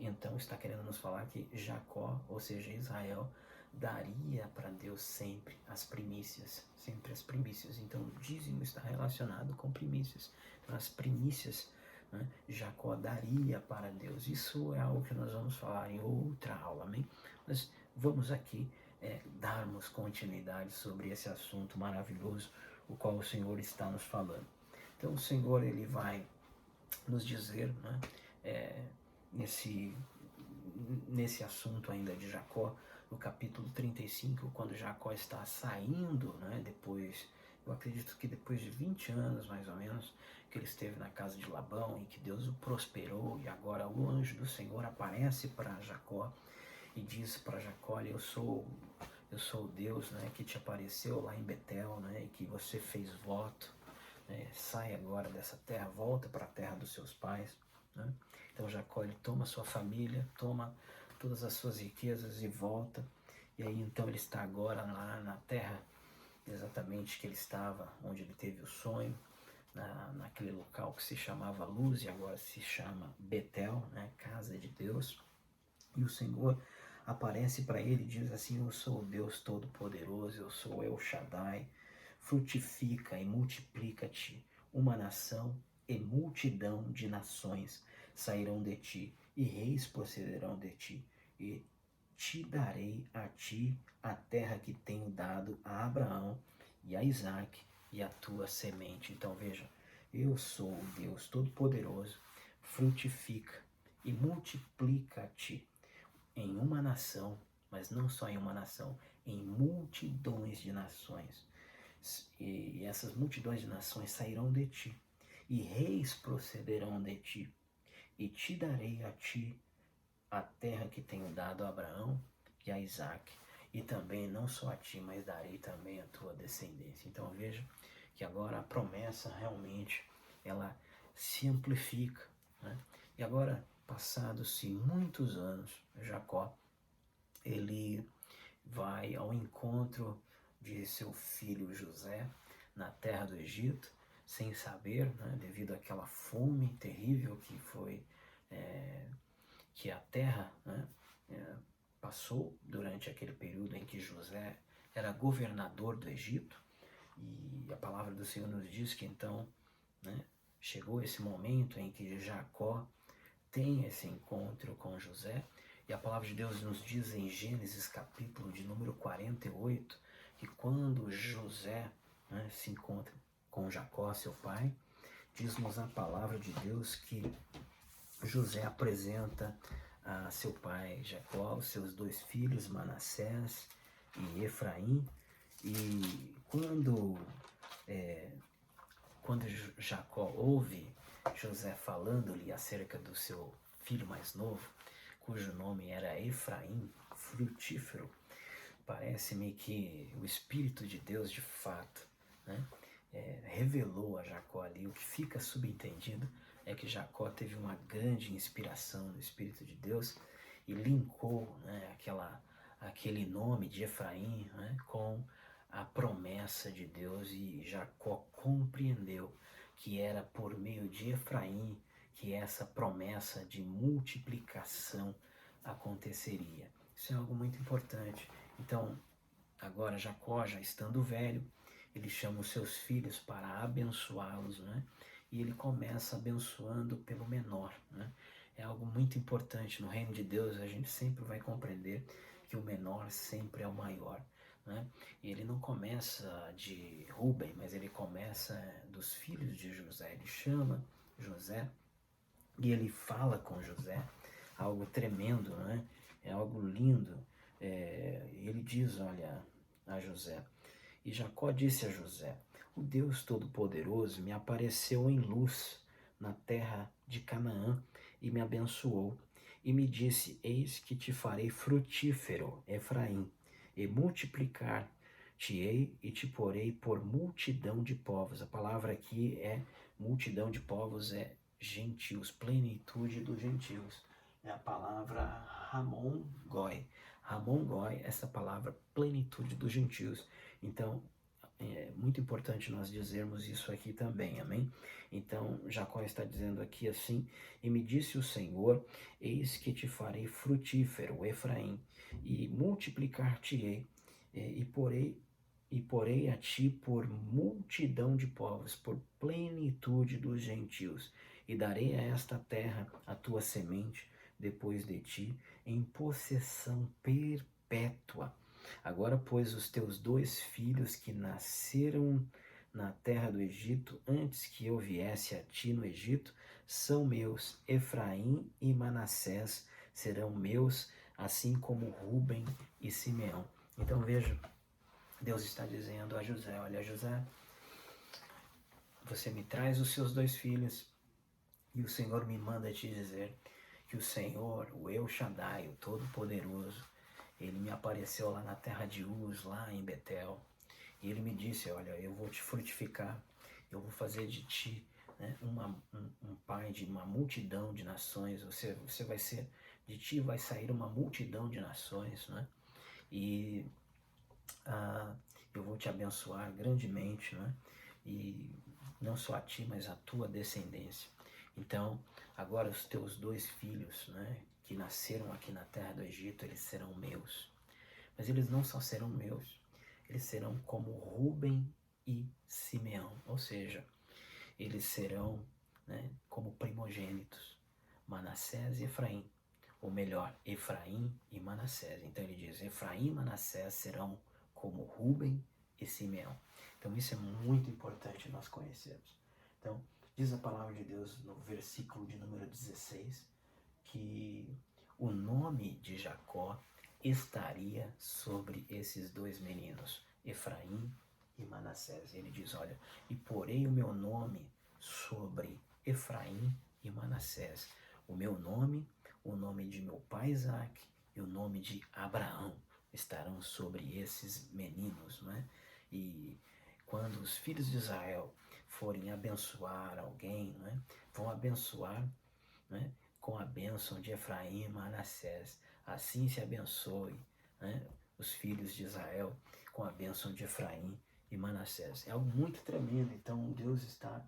então está querendo nos falar que Jacó, ou seja, Israel, daria para Deus sempre as primícias, sempre as primícias. Então o dízimo está relacionado com primícias. Então as primícias, né, Jacó daria para Deus. Isso é algo que nós vamos falar em outra aula, amém? Mas vamos aqui darmos continuidade sobre esse assunto maravilhoso, o qual o Senhor está nos falando. Então o Senhor ele vai nos dizer, né, nesse assunto ainda de Jacó, no capítulo 35, quando Jacó está saindo, né, depois, eu acredito que depois de 20 anos mais ou menos, que ele esteve na casa de Labão e que Deus o prosperou, e agora o anjo do Senhor aparece para Jacó e diz para Jacó: eu sou o Deus, né, que te apareceu lá em Betel, né, e que você fez voto, né, sai agora dessa terra, volta para a terra dos seus pais, né? Então Jacó ele toma sua família, toma todas as suas riquezas e volta. E aí então ele está agora lá na terra exatamente que ele estava, onde ele teve o sonho, naquele local que se chamava Luz e agora se chama Betel, né, casa de Deus. E o Senhor aparece para ele e diz assim: eu sou o Deus Todo-Poderoso, eu sou El Shaddai, frutifica e multiplica-te. Uma nação e multidão de nações sairão de ti, e reis procederão de ti, e te darei a ti a terra que tenho dado a Abraão e a Isaque e a tua semente. Então veja, eu sou o Deus Todo-Poderoso, frutifica e multiplica-te em uma nação, mas não só em uma nação, em multidões de nações. E essas multidões de nações sairão de ti, e reis procederão de ti, e te darei a ti a terra que tenho dado a Abraão e a Isaque, e também não só a ti, mas darei também a tua descendência. Então veja que agora a promessa realmente ela se amplifica, né? E agora, passados-se muitos anos, Jacó ele vai ao encontro de seu filho José na terra do Egito, sem saber, né, devido àquela fome terrível que foi que a terra, né, passou durante aquele período em que José era governador do Egito. E a palavra do Senhor nos diz que então, né, chegou esse momento em que Jacó tem esse encontro com José, e a palavra de Deus nos diz em Gênesis capítulo de número 48, que quando José, né, se encontra com Jacó, seu pai, diz-nos a palavra de Deus que José apresenta a seu pai Jacó os seus dois filhos, Manassés e Efraim, e quando Jacó ouve José falando-lhe acerca do seu filho mais novo, cujo nome era Efraim, frutífero, parece-me que o Espírito de Deus, de fato, né, revelou a Jacó ali. O que fica subentendido é que Jacó teve uma grande inspiração do Espírito de Deus e linkou, né, aquele nome de Efraim, né, com a promessa de Deus, e Jacó compreendeu que era por meio de Efraim que essa promessa de multiplicação aconteceria. Isso é algo muito importante. Então, agora Jacó, já estando velho, ele chama os seus filhos para abençoá-los, né? E ele começa abençoando pelo menor, né? É algo muito importante no reino de Deus. A gente sempre vai compreender que o menor sempre é o maior, né? E ele não começa de Rubem, mas ele começa dos filhos de José. Ele chama José e ele fala com José, algo tremendo, né? É algo lindo. Ele diz, olha, a José: e Jacó disse a José: o Deus Todo-Poderoso me apareceu em luz na terra de Canaã e me abençoou. E me disse: eis que te farei frutífero, Efraim, e multiplicar-te-ei e te porei por multidão de povos. A palavra aqui é multidão de povos, é gentios, plenitude dos gentios. É a palavra Ramon Goi. Ramon Goi, essa palavra plenitude dos gentios. Então, é muito importante nós dizermos isso aqui também, amém? Então, Jacó está dizendo aqui assim: e me disse o Senhor: eis que te farei frutífero, Efraim, e multiplicar-te-ei, e porei a ti por multidão de povos, por plenitude dos gentios, e darei a esta terra a tua semente depois de ti, em possessão perpétua. Agora, pois, os teus dois filhos que nasceram na terra do Egito, antes que eu viesse a ti no Egito, são meus. Efraim e Manassés serão meus, assim como Rúben e Simeão. Então veja, Deus está dizendo a José: olha, José, você me traz os seus dois filhos, e o Senhor me manda te dizer que o Senhor, o El Shaddai, o Todo-Poderoso, ele me apareceu lá na terra de Uz, lá em Betel, e ele me disse: olha, eu vou te frutificar, eu vou fazer de ti, né, um pai de uma multidão de nações. Você vai ser, de ti vai sair uma multidão de nações, né? E eu vou te abençoar grandemente, né? E não só a ti, mas a tua descendência. Então, agora os teus dois filhos, né, que nasceram aqui na terra do Egito, eles serão meus. Mas eles não só serão meus, eles serão como Rúben e Simeão, ou seja, eles serão, né, como primogênitos, Manassés e Efraim, ou melhor, Efraim e Manassés. Então ele diz, Efraim e Manassés serão como Rúben e Simeão. Então isso é muito importante nós conhecermos. Então, diz a palavra de Deus no versículo de número 16, que o nome de Jacó estaria sobre esses dois meninos, Efraim e Manassés. Ele diz, olha, e porei o meu nome sobre Efraim e Manassés. O meu nome, o nome de meu pai Isaac e o nome de Abraão estarão sobre esses meninos, não é? E quando os filhos de Israel forem abençoar alguém, não é? Vão abençoar, não é? Com a bênção de Efraim e Manassés. Assim se abençoe, né, os filhos de Israel com a bênção de Efraim e Manassés. É algo muito tremendo. Então Deus está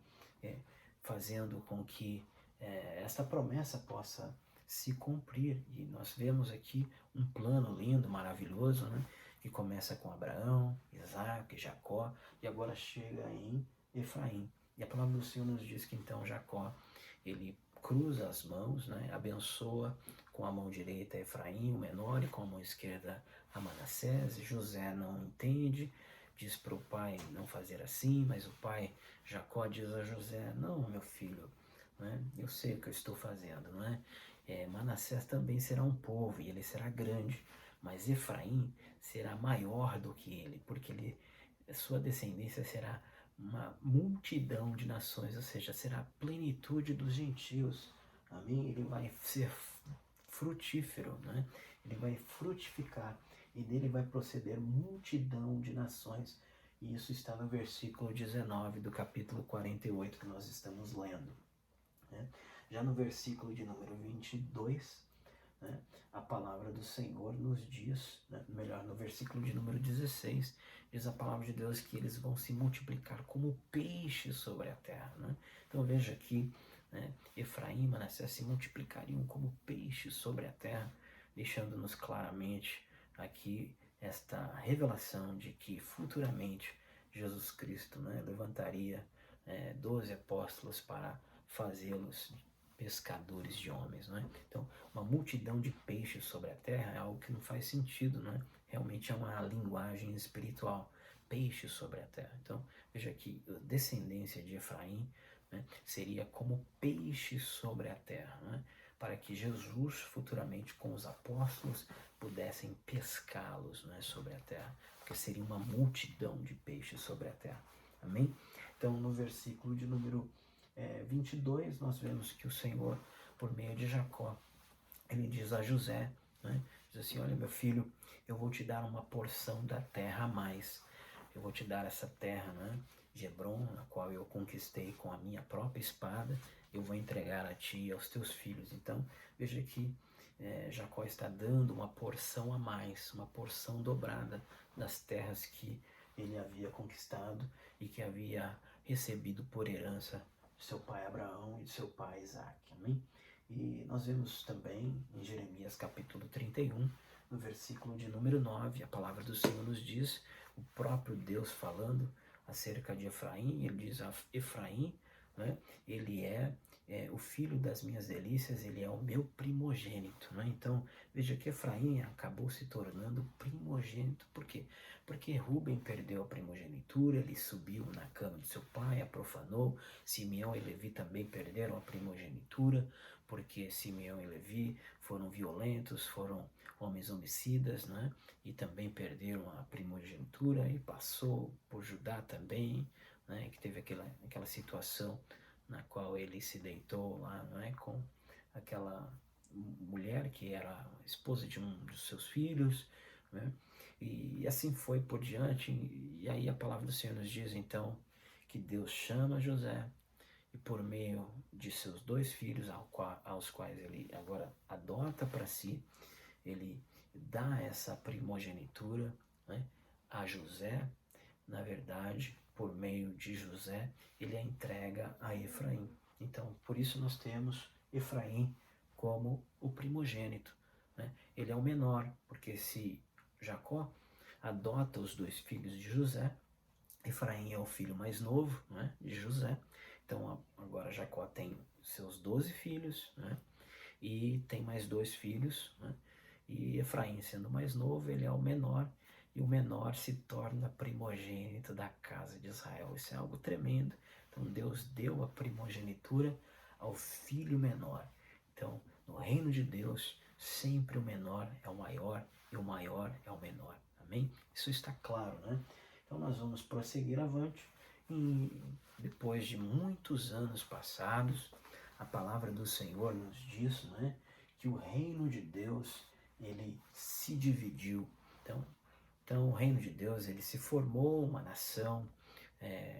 fazendo com que esta promessa possa se cumprir. E nós vemos aqui um plano lindo, maravilhoso, né, que começa com Abraão, Isaac, Jacó e agora chega em Efraim. E a palavra do Senhor nos diz que então Jacó, ele cruza as mãos, né, abençoa com a mão direita Efraim, o menor, e com a mão esquerda a Manassés. José não entende, diz para o pai não fazer assim, mas o pai Jacó diz a José, não, meu filho, né, eu sei o que eu estou fazendo, não é? Manassés também será um povo e ele será grande, mas Efraim será maior do que ele, porque sua descendência será uma multidão de nações, ou seja, será a plenitude dos gentios. Amém? Ele vai ser frutífero, né? Ele vai frutificar e dele vai proceder multidão de nações. E isso está no versículo 19 do capítulo 48 que nós estamos lendo, né? Já no versículo de número 22, né, a palavra do Senhor nos diz, né, melhor, no versículo de número 16, diz a palavra de Deus que eles vão se multiplicar como peixes sobre a terra, né? Então veja aqui, né, Efraim e Manassés se multiplicariam como peixes sobre a terra, deixando-nos claramente aqui esta revelação de que futuramente Jesus Cristo, né, levantaria 12 apóstolos para fazê-los pescadores de homens, não é? Então, uma multidão de peixes sobre a terra é algo que não faz sentido, não é? Realmente é uma linguagem espiritual, peixes sobre a terra. Então, veja que a descendência de Efraim, né, seria como peixes sobre a terra, não é? Para que Jesus futuramente com os apóstolos pudessem pescá-los, não é, sobre a terra, porque seria uma multidão de peixes sobre a terra. Amém? Então, no versículo de número 22, nós vemos que o Senhor, por meio de Jacó, ele diz a José, né, diz assim, olha meu filho, eu vou te dar uma porção da terra a mais, eu vou te dar essa terra, né, de Hebron, a qual eu conquistei com a minha própria espada, eu vou entregar a ti e aos teus filhos. Então, veja que Jacó está dando uma porção a mais, uma porção dobrada das terras que ele havia conquistado e que havia recebido por herança de seu pai Abraão e de seu pai Isaac. Amém? E nós vemos também em Jeremias capítulo 31, no versículo de número 9, a palavra do Senhor nos diz, o próprio Deus falando acerca de Efraim, ele diz a Efraim, né, ele é o filho das minhas delícias, ele é o meu primogênito, né? Então, veja que Efraim acabou se tornando primogênito. Por quê? Porque Rúben perdeu a primogenitura, ele subiu na cama de seu pai, a profanou. Simeão e Levi também perderam a primogenitura, porque Simeão e Levi foram violentos, foram homens homicidas, né? E também perderam a primogenitura, e passou por Judá também, né? Que teve aquela situação na qual ele se deitou lá, não é, com aquela mulher que era esposa de um dos seus filhos, né? E assim foi por diante. E aí a palavra do Senhor nos diz então que Deus chama José e por meio de seus dois filhos, aos quais ele agora adota para si, ele dá essa primogenitura, né, a José. Na verdade, por meio de José, ele a entrega a Efraim. Então, por isso nós temos Efraim como o primogênito, né? Ele é o menor, porque se Jacó adota os dois filhos de José, Efraim é o filho mais novo, né, de José. Então agora Jacó tem seus 12 filhos, né, e tem mais 2 filhos, né, e Efraim, sendo mais novo, ele é o menor, e o menor se torna primogênito da casa de Israel. Isso é algo tremendo. Então Deus deu a primogenitura ao filho menor. Então, no reino de Deus, sempre o menor é o maior e o maior é o menor. Amém? Isso está claro, né? Então nós vamos prosseguir avante e depois de muitos anos passados, a palavra do Senhor nos diz, né, que o reino de Deus ele se dividiu. Então o reino de Deus ele se formou uma nação,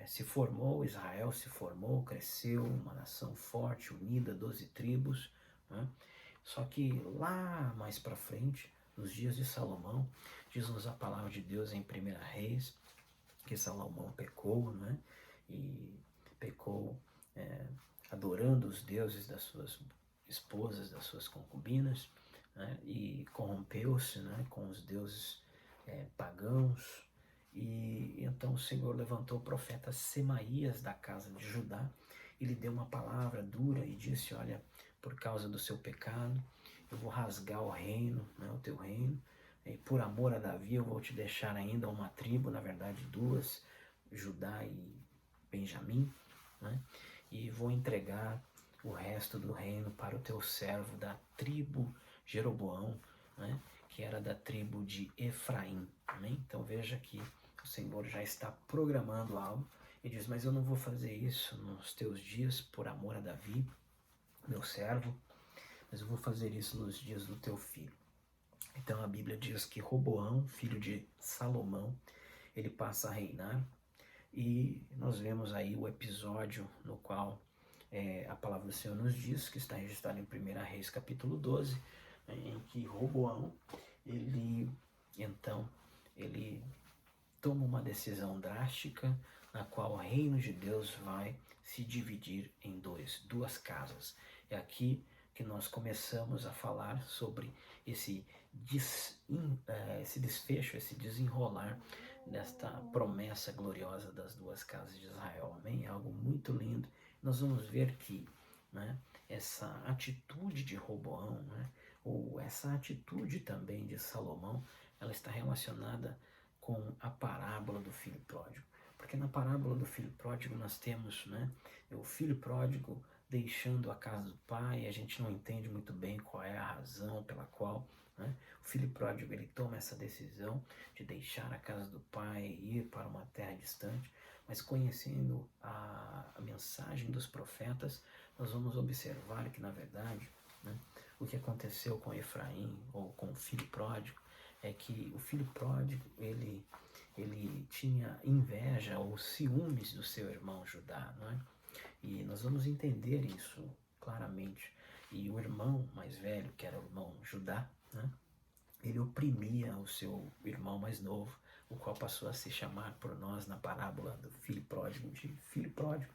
se formou Israel, se formou, cresceu uma nação forte, unida, 12 tribos, né? Só que lá mais para frente, nos dias de Salomão, diz-nos a palavra de Deus em 1 Reis, que Salomão pecou, né? E pecou adorando os deuses das suas esposas, das suas concubinas, né? E corrompeu-se, né, com os deuses pagãos. E então o Senhor levantou o profeta Semaías da casa de Judá e lhe deu uma palavra dura e disse: olha, por causa do seu pecado, eu vou rasgar o reino, né, o teu reino, e por amor a Davi eu vou te deixar ainda uma tribo, na verdade 2, Judá e Benjamim, né, e vou entregar o resto do reino para o teu servo da tribo Jeroboão, né, que era da tribo de Efraim. Amém? Então veja que o Senhor já está programando algo e diz: mas eu não vou fazer isso nos teus dias por amor a Davi, meu servo, mas eu vou fazer isso nos dias do teu filho. Então a Bíblia diz que Roboão, filho de Salomão, ele passa a reinar, e nós vemos aí o episódio no qual a palavra do Senhor nos diz, que está registrado em 1 Reis capítulo 12, em que Roboão, ele toma uma decisão drástica, na qual o reino de Deus vai se dividir em duas casas. É aqui que nós começamos a falar sobre esse desfecho, esse desenrolar desta promessa gloriosa das 2 casas de Israel. Amém? É algo muito lindo. Nós vamos ver que, né, essa atitude de Roboão, né, ou essa atitude também de Salomão, ela está relacionada com a parábola do filho pródigo. Porque na parábola do filho pródigo nós temos, né, o filho pródigo deixando a casa do pai, a gente não entende muito bem qual é a razão pela qual, né, o filho pródigo ele toma essa decisão de deixar a casa do pai e ir para uma terra distante, mas conhecendo a mensagem dos profetas, nós vamos observar que na verdade, né, o que aconteceu com Efraim ou com o filho pródigo é que o filho pródigo ele tinha inveja ou ciúmes do seu irmão Judá, não é? E nós vamos entender isso claramente. E o irmão mais velho, que era o irmão Judá, né, ele oprimia o seu irmão mais novo, o qual passou a se chamar por nós na parábola do filho pródigo de filho pródigo,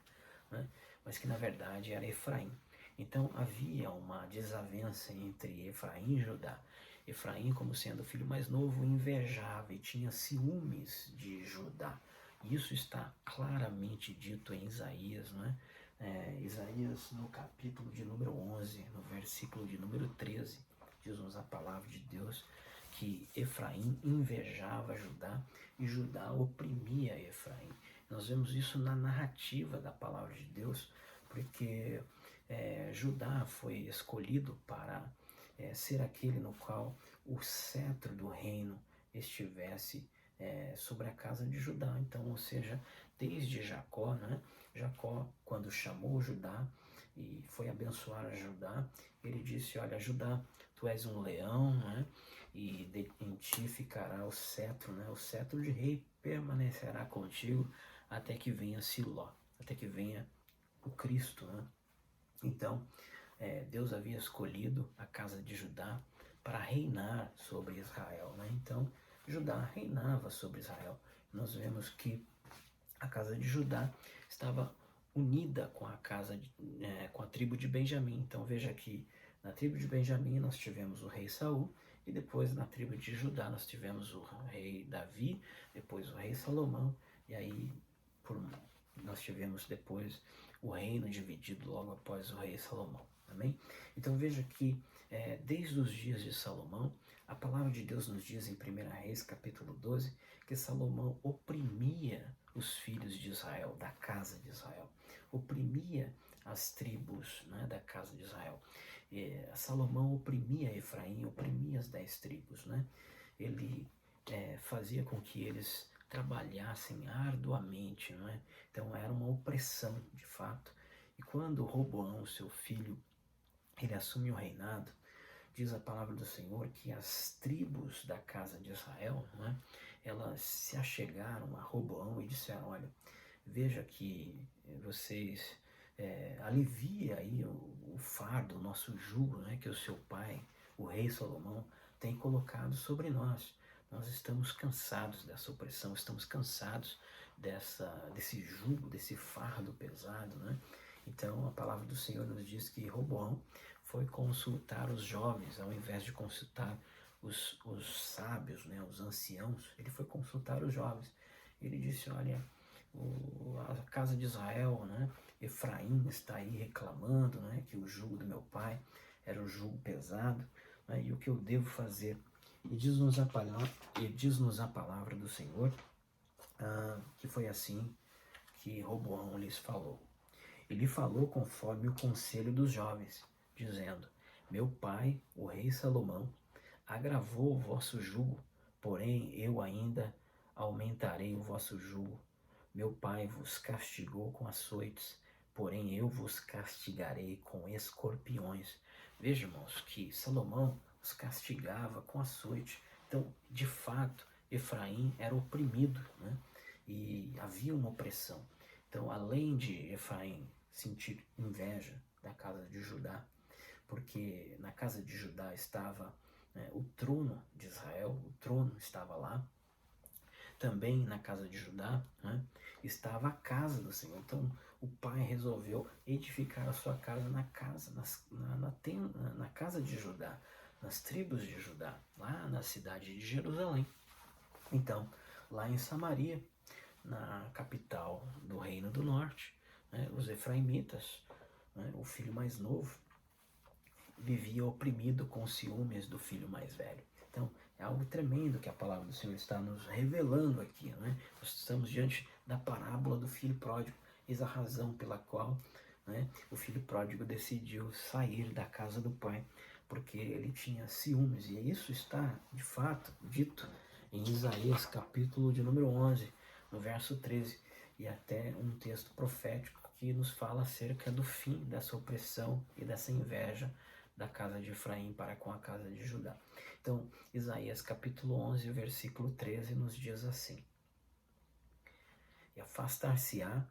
né, mas que na verdade era Efraim. Então havia uma desavença entre Efraim e Judá. Efraim, como sendo o filho mais novo, invejava e tinha ciúmes de Judá. Isso está claramente dito em Isaías, né? Isaías, no capítulo de número 11, no versículo de número 13, diz-nos a palavra de Deus que Efraim invejava Judá e Judá oprimia Efraim. Nós vemos isso na narrativa da palavra de Deus, porque Judá foi escolhido para ser aquele no qual o cetro do reino estivesse sobre a casa de Judá. Então, ou seja, desde Jacó, né? Jacó, quando chamou Judá e foi abençoar a Judá, ele disse: olha, Judá, tu és um leão, né? E em ti ficará o cetro, né? O cetro de rei permanecerá contigo até que venha Siló, até que venha o Cristo, né? Então, Deus havia escolhido a casa de Judá para reinar sobre Israel, né? Então, Judá reinava sobre Israel. Nós vemos que a casa de Judá estava unida com com a tribo de Benjamim. Então veja que na tribo de Benjamim nós tivemos o rei Saul, e depois na tribo de Judá nós tivemos o rei Davi, depois o rei Salomão E aí nós tivemos depois o reino dividido logo após o rei Salomão. Amém? Então veja que desde os dias de Salomão, a palavra de Deus nos diz em 1 Reis capítulo 12 que Salomão oprimia os filhos de Israel, da casa de Israel, oprimia as tribos, né, da casa de Israel. Salomão oprimia Efraim, oprimia as 10 tribos, né? Ele fazia com que eles trabalhassem arduamente, não é? Então era uma opressão, de fato. E quando Roboão, seu filho, ele assume o reinado, diz a palavra do Senhor que as tribos da casa de Israel, não é? Elas se achegaram a Roboão e disseram: olha, veja que vocês alivia aí o fardo, o nosso jugo, né, que o seu pai, o rei Salomão, tem colocado sobre nós. Nós estamos cansados dessa opressão, estamos cansados desse jugo, desse fardo pesado, né? Então a palavra do Senhor nos diz que Roboão foi consultar os jovens, ao invés de consultar os sábios, né, os anciãos, ele foi consultar os jovens. Ele disse: olha, a casa de Israel, né, Efraim está aí reclamando, né, que o jugo do meu pai era um jugo pesado, né, e o que eu devo fazer? E diz-nos a palavra do Senhor que foi assim que Roboão lhes falou. Ele falou conforme o conselho dos jovens, dizendo: meu pai, o rei Salomão, agravou o vosso jugo, porém eu ainda aumentarei o vosso jugo. Meu pai vos castigou com açoites, porém eu vos castigarei com escorpiões. Veja, irmãos, que Salomão os castigava com açoite. Então, de fato, Efraim era oprimido, né? E havia uma opressão. Então, além de Efraim sentir inveja da casa de Judá, porque na casa de Judá estava o trono de Israel, o trono estava lá. Também na casa de Judá, né, estava a casa do Senhor. Então o pai resolveu edificar a sua casa na casa de Judá, nas tribos de Judá, lá na cidade de Jerusalém. Então, lá em Samaria, na capital do Reino do Norte, né, os efraimitas, né, o filho mais novo, vivia oprimido com ciúmes do filho mais velho. Então, é algo tremendo que a palavra do Senhor está nos revelando aqui, né? Nós estamos diante da parábola do filho pródigo. Eis a razão pela qual, né, o filho pródigo decidiu sair da casa do pai, porque ele tinha ciúmes. E isso está, de fato, dito em Isaías, capítulo de número 11, no verso 13, e até um texto profético que nos fala acerca do fim dessa opressão e dessa inveja da casa de Efraim para com a casa de Judá. Então, Isaías capítulo 11, versículo 13 nos diz assim: e afastar-se-á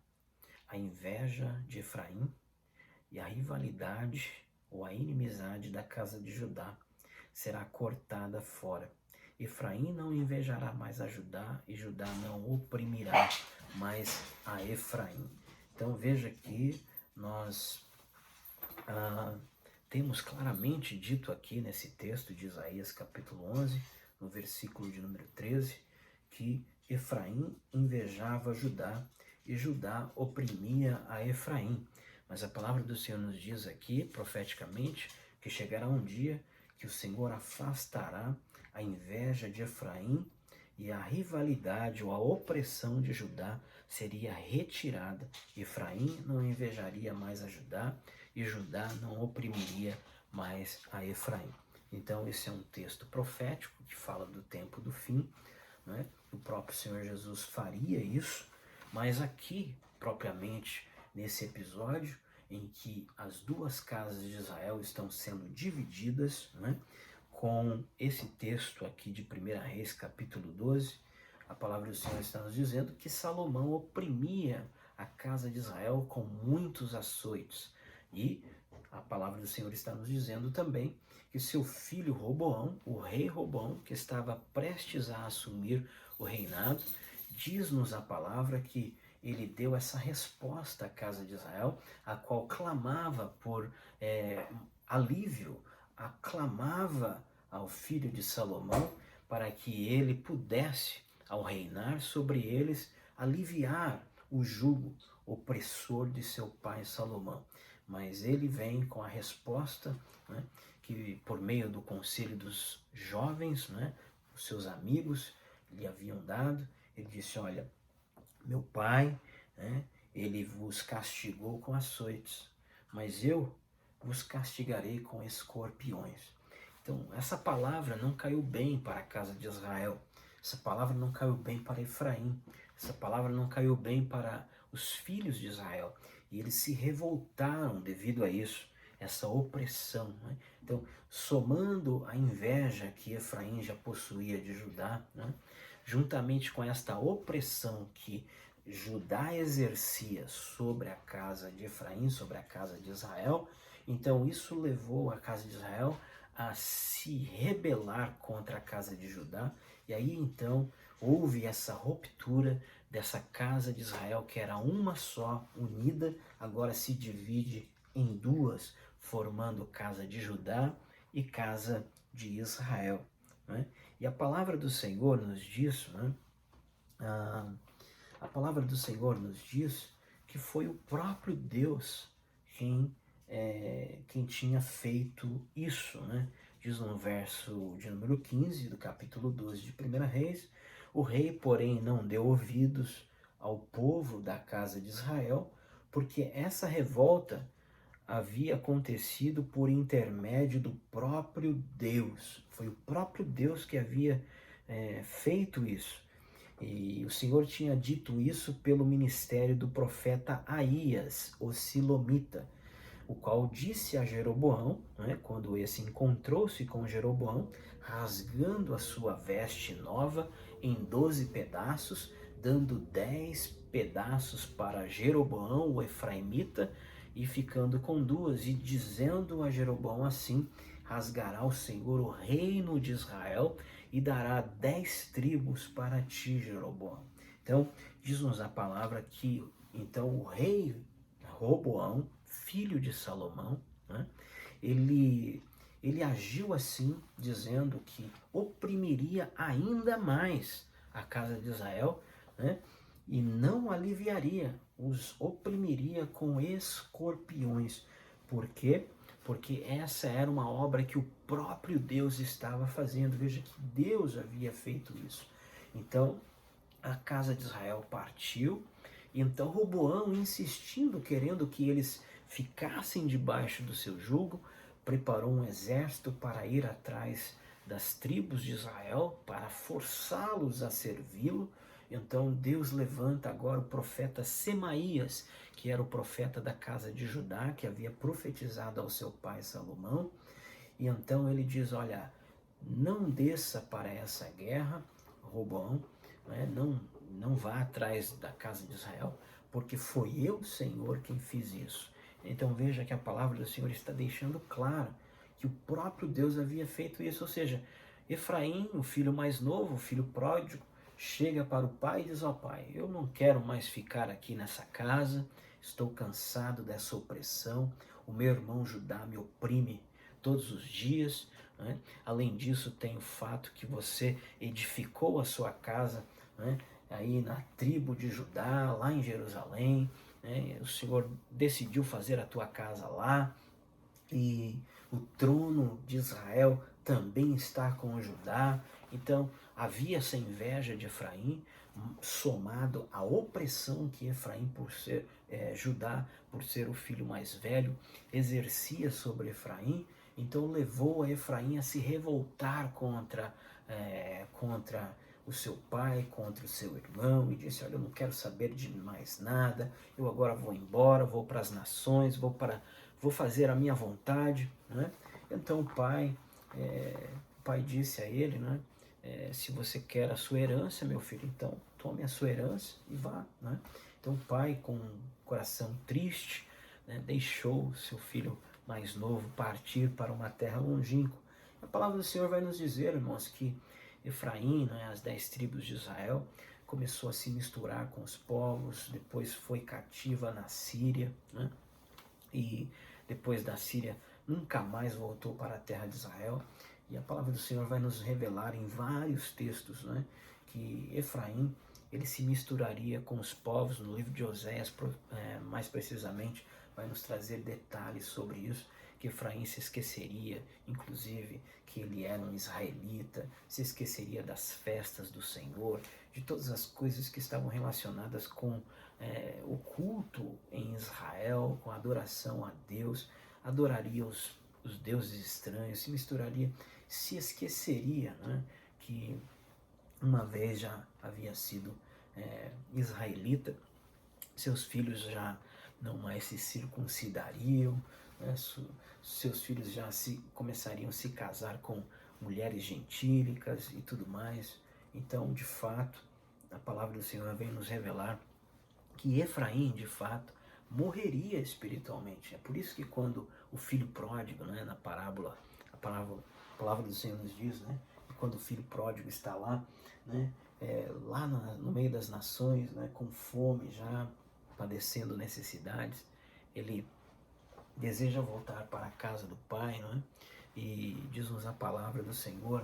a inveja de Efraim e a rivalidade ou a inimizade da casa de Judá será cortada fora. Efraim não invejará mais a Judá e Judá não oprimirá mais a Efraim. Então veja que nós temos claramente dito aqui nesse texto de Isaías capítulo 11, no versículo de número 13, que Efraim invejava Judá e Judá oprimia a Efraim. Mas a palavra do Senhor nos diz aqui, profeticamente, que chegará um dia que o Senhor afastará a inveja de Efraim e a rivalidade ou a opressão de Judá seria retirada. Efraim não invejaria mais a Judá e Judá não oprimiria mais a Efraim. Então esse é um texto profético que fala do tempo do fim, né? O próprio Senhor Jesus faria isso, mas aqui, propriamente, nesse episódio em que as duas casas de Israel estão sendo divididas, né? Com esse texto aqui de 1 Reis, capítulo 12, a palavra do Senhor está nos dizendo que Salomão oprimia a casa de Israel com muitos açoites. E a palavra do Senhor está nos dizendo também que seu filho Roboão, o rei Roboão, que estava prestes a assumir o reinado, diz-nos a palavra que ele deu essa resposta à casa de Israel, a qual clamava por alívio, aclamava ao filho de Salomão para que ele pudesse, ao reinar sobre eles, aliviar o jugo opressor de seu pai Salomão. Mas ele vem com a resposta, né, que por meio do conselho dos jovens, né, os seus amigos lhe haviam dado. Ele disse: olha, meu pai, né, ele vos castigou com açoites, mas eu vos castigarei com escorpiões. Então, essa palavra não caiu bem para a casa de Israel, essa palavra não caiu bem para Efraim, essa palavra não caiu bem para os filhos de Israel, e eles se revoltaram devido a isso, essa opressão, né? Então, somando a inveja que Efraim já possuía de Judá, né, juntamente com esta opressão que Judá exercia sobre a casa de Efraim, sobre a casa de Israel, então isso levou a casa de Israel a se rebelar contra a casa de Judá, e aí então houve essa ruptura dessa casa de Israel, que era uma só, unida, agora se divide em duas, formando casa de Judá e casa de Israel, né? E a palavra do Senhor nos diz, né, a palavra do Senhor nos diz que foi o próprio Deus quem tinha feito isso, né? Diz no verso de número 15 do capítulo 12 de 1 Reis: o rei, porém, não deu ouvidos ao povo da casa de Israel, porque essa revolta havia acontecido por intermédio do próprio Deus. Foi o próprio Deus que havia feito isso. E o Senhor tinha dito isso pelo ministério do profeta Aías, o Silomita, o qual disse a Jeroboão, né, quando esse encontrou-se com Jeroboão, rasgando a sua veste nova em 12 pedaços, dando 10 pedaços para Jeroboão, o efraimita, e ficando com 2, e dizendo a Jeroboão assim: rasgará o Senhor o reino de Israel e dará 10 tribos para ti, Jeroboão. Então, diz-nos a palavra que então o rei Roboão, filho de Salomão, né, ele agiu assim, dizendo que oprimiria ainda mais a casa de Israel, né, e não aliviaria, os oprimiria com escorpiões. Por quê? Porque essa era uma obra que o próprio Deus estava fazendo. Veja que Deus havia feito isso. Então, a casa de Israel partiu, e então Roboão, insistindo, querendo que eles ficassem debaixo do seu jugo, preparou um exército para ir atrás das tribos de Israel, para forçá-los a servi-lo. Então Deus levanta agora o profeta Semaías, que era o profeta da casa de Judá, que havia profetizado ao seu pai Salomão. E então ele diz: olha, não desça para essa guerra, Roboão, né? Não vá atrás da casa de Israel, porque foi eu, Senhor, quem fiz isso. Então veja que a palavra do Senhor está deixando claro que o próprio Deus havia feito isso. Ou seja, Efraim, o filho mais novo, o filho pródigo, chega para o pai e diz: ó pai, eu não quero mais ficar aqui nessa casa, estou cansado dessa opressão, o meu irmão Judá me oprime todos os dias, né? Além disso, tem o fato que você edificou a sua casa, né, aí na tribo de Judá, lá em Jerusalém, né? O Senhor decidiu fazer a tua casa lá, e o trono de Israel também está com Judá. Então havia essa inveja de Efraim, somado à opressão que Efraim, por ser Judá, por ser o filho mais velho, exercia sobre Efraim. Então levou a Efraim a se revoltar contra o seu pai, contra o seu irmão, e disse: olha, eu não quero saber de mais nada, eu agora vou embora, vou para as nações, vou fazer a minha vontade, né? Então o pai disse a ele, né, se você quer a sua herança, meu filho, então tome a sua herança e vá, né? Então o pai, com um coração triste, né, deixou seu filho mais novo partir para uma terra longínqua. A palavra do Senhor vai nos dizer, irmãos, que Efraim, né, as 10 tribos de Israel, começou a se misturar com os povos, depois foi cativa na Síria, né? E depois da Síria nunca mais voltou para a terra de Israel. E a palavra do Senhor vai nos revelar em vários textos, né, que Efraim, ele se misturaria com os povos. No livro de Oséias, mais precisamente, vai nos trazer detalhes sobre isso, que Efraim se esqueceria, inclusive, que ele era um israelita, se esqueceria das festas do Senhor, de todas as coisas que estavam relacionadas com o culto em Israel, com a adoração a Deus, adoraria os deuses estranhos, se misturaria, se esqueceria, né, que uma vez já havia sido israelita, seus filhos já não mais se circuncidariam, né, seus filhos já começariam a se casar com mulheres gentílicas e tudo mais. Então, de fato, a palavra do Senhor vem nos revelar que Efraim, de fato, morreria espiritualmente. É por isso que quando o filho pródigo, né, na parábola, a palavra do Senhor nos diz, né, que quando o filho pródigo está lá, né, lá no meio das nações, né, com fome, já padecendo necessidades, ele deseja voltar para a casa do pai, não é? E diz-nos a palavra do Senhor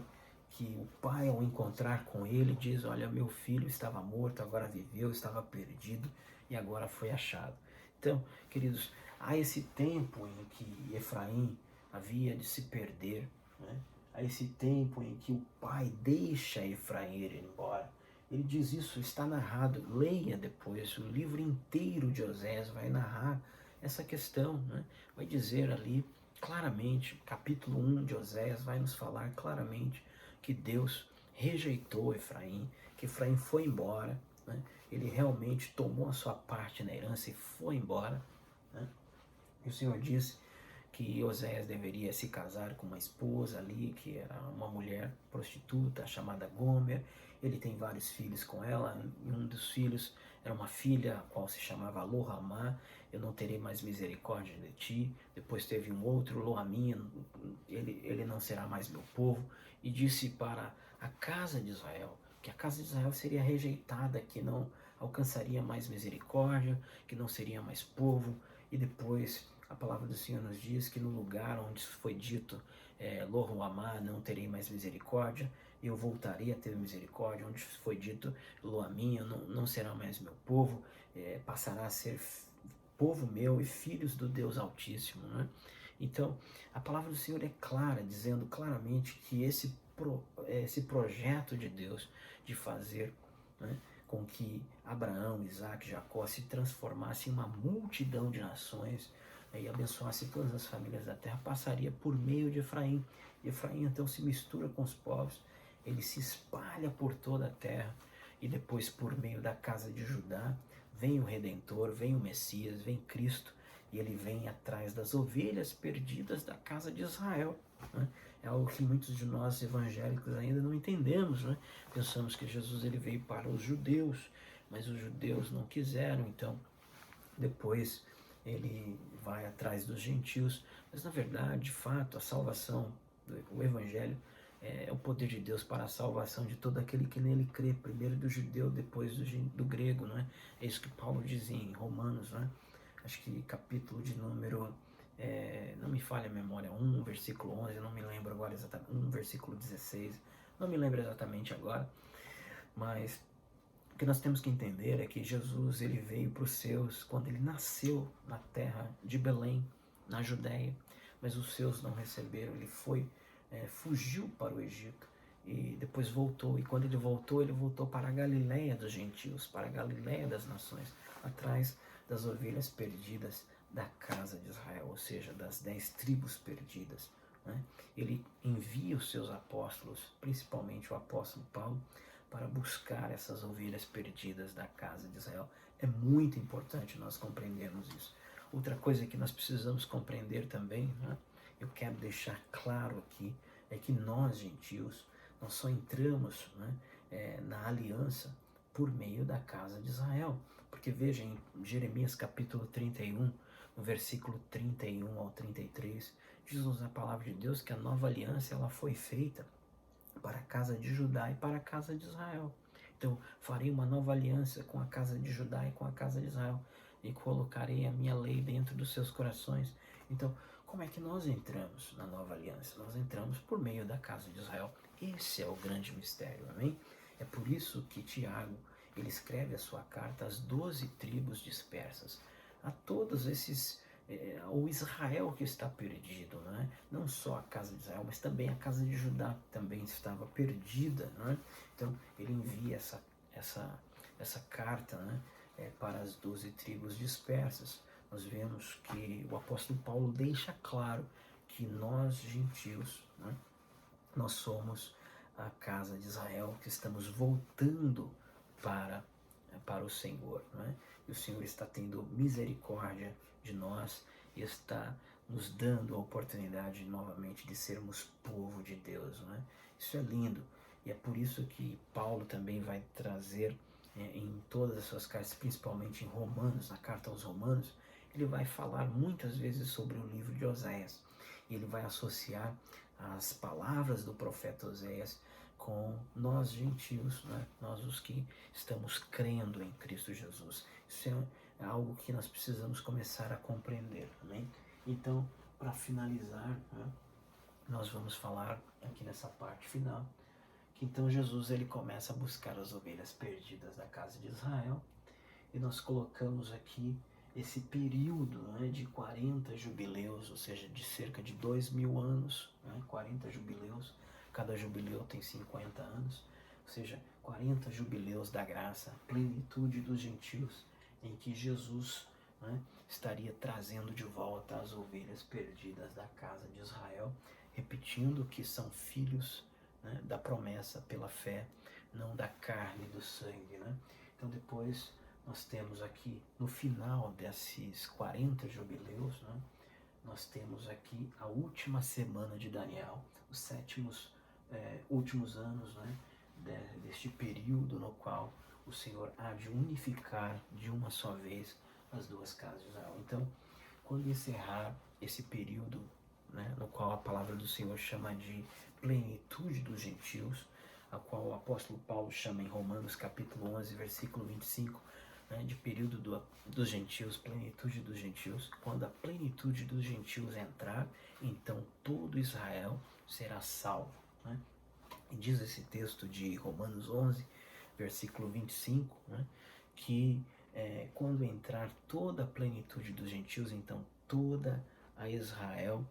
que o pai, ao encontrar com ele, diz: olha, meu filho estava morto, agora viveu, estava perdido e agora foi achado. Então, queridos, há esse tempo em que Efraim havia de se perder, né? Há esse tempo em que o pai deixa Efraim ir embora. Ele diz isso, está narrado, leia depois, o livro inteiro de Oséias vai narrar essa questão, né? Vai dizer ali claramente, capítulo 1 de Oséias vai nos falar claramente que Deus rejeitou Efraim, que Efraim foi embora, né? Ele realmente tomou a sua parte na herança e foi embora, né? E o Senhor disse que Oséias deveria se casar com uma esposa ali, que era uma mulher prostituta chamada Gomer. Ele tem vários filhos com ela, e um dos filhos era uma filha, a qual se chamava Lo-Amá, eu não terei mais misericórdia de ti. Depois teve um outro, Lo-Amim, ele não será mais meu povo. E disse para a casa de Israel, que a casa de Israel seria rejeitada, que não alcançaria mais misericórdia, que não seria mais povo. E depois a palavra do Senhor nos diz que no lugar onde foi dito Lo-Amá, não terei mais misericórdia, eu voltarei a ter misericórdia, onde foi dito Lo-Amim, não será mais meu povo, passará a ser povo meu e filhos do Deus Altíssimo, né? Então, a palavra do Senhor é clara, dizendo claramente que esse projeto de Deus de fazer, né, com que Abraão, Isaac e Jacó se transformassem em uma multidão de nações, né, e abençoasse todas as famílias da terra, passaria por meio de Efraim. Efraim então se mistura com os povos, ele se espalha por toda a terra, e depois por meio da casa de Judá vem o Redentor, vem o Messias, vem Cristo, e ele vem atrás das ovelhas perdidas da casa de Israel, né? É algo que muitos de nós evangélicos ainda não entendemos, né? Pensamos que Jesus ele veio para os judeus, mas os judeus não quiseram, então depois ele vai atrás dos gentios. Mas na verdade, de fato, a salvação, o evangelho é o poder de Deus para a salvação de todo aquele que nele crê, primeiro do judeu, depois do grego, né? É isso que Paulo diz em Romanos, né? Acho que capítulo de número, não me falha a memória, 1, versículo 11, não me lembro agora exatamente, 1, versículo 16, não me lembro exatamente agora, mas o que nós temos que entender é que Jesus ele veio para os seus quando ele nasceu na terra de Belém, na Judéia, mas os seus não receberam, ele fugiu para o Egito e depois voltou, e quando ele voltou para a Galiléia dos gentios, para a Galiléia das nações, atrás das ovelhas perdidas da casa de Israel, ou seja, das 10 tribos perdidas, né? Ele envia os seus apóstolos, principalmente o apóstolo Paulo, para buscar essas ovelhas perdidas da casa de Israel. É muito importante nós compreendermos isso. Outra coisa que nós precisamos compreender também, né, eu quero deixar claro aqui, é que nós, gentios, nós só entramos, né, na aliança por meio da casa de Israel. Porque veja, em Jeremias capítulo 31, no versículo 31 ao 33, diz-nos a palavra de Deus que a nova aliança ela foi feita para a casa de Judá e para a casa de Israel. Então, farei uma nova aliança com a casa de Judá e com a casa de Israel, e colocarei a minha lei dentro dos seus corações. Então, como é que nós entramos na nova aliança? Nós entramos por meio da casa de Israel. Esse é o grande mistério, amém? É por isso que Tiago, ele escreve a sua carta às 12 tribos dispersas, a todos esses, o Israel que está perdido, não é? Não só a casa de Israel, mas também a casa de Judá também estava perdida, não é? Então ele envia essa carta, né, para as 12 tribos dispersas. Nós vemos que o apóstolo Paulo deixa claro que nós, gentios, né, nós somos a casa de Israel, que estamos voltando para o Senhor, né? E o Senhor está tendo misericórdia de nós e está nos dando a oportunidade novamente de sermos povo de Deus, né? Isso é lindo, e é por isso que Paulo também vai trazer em todas as suas cartas, principalmente em Romanos, na carta aos Romanos, ele vai falar muitas vezes sobre o livro de Oséias. E ele vai associar as palavras do profeta Oséias com nós gentios, né? Nós os que estamos crendo em Cristo Jesus. Isso é algo que nós precisamos começar a compreender, amém? Então, para finalizar, né, nós vamos falar aqui nessa parte final, que então Jesus ele começa a buscar as ovelhas perdidas da casa de Israel, e nós colocamos aqui esse período, né, de 40 jubileus, ou seja, de cerca de 2.000 anos, né, 40 jubileus, cada jubileu tem 50 anos, ou seja, 40 jubileus da graça, plenitude dos gentios, em que Jesus, né, estaria trazendo de volta as ovelhas perdidas da casa de Israel, repetindo que são filhos, né, da promessa pela fé, não da carne e do sangue, né? Então depois nós temos aqui, no final desses 40 jubileus, né, nós temos aqui a última semana de Daniel, os últimos anos, né, deste período no qual o Senhor há de unificar de uma só vez as duas casas de Israel. Então, quando encerrar esse período, né, no qual a palavra do Senhor chama de plenitude dos gentios, a qual o apóstolo Paulo chama em Romanos capítulo 11, versículo 25, né, de período dos gentios, plenitude dos gentios. Quando a plenitude dos gentios entrar, então todo Israel será salvo, né? E diz esse texto de Romanos 11, versículo 25, né, que quando entrar toda a plenitude dos gentios, então toda a Israel,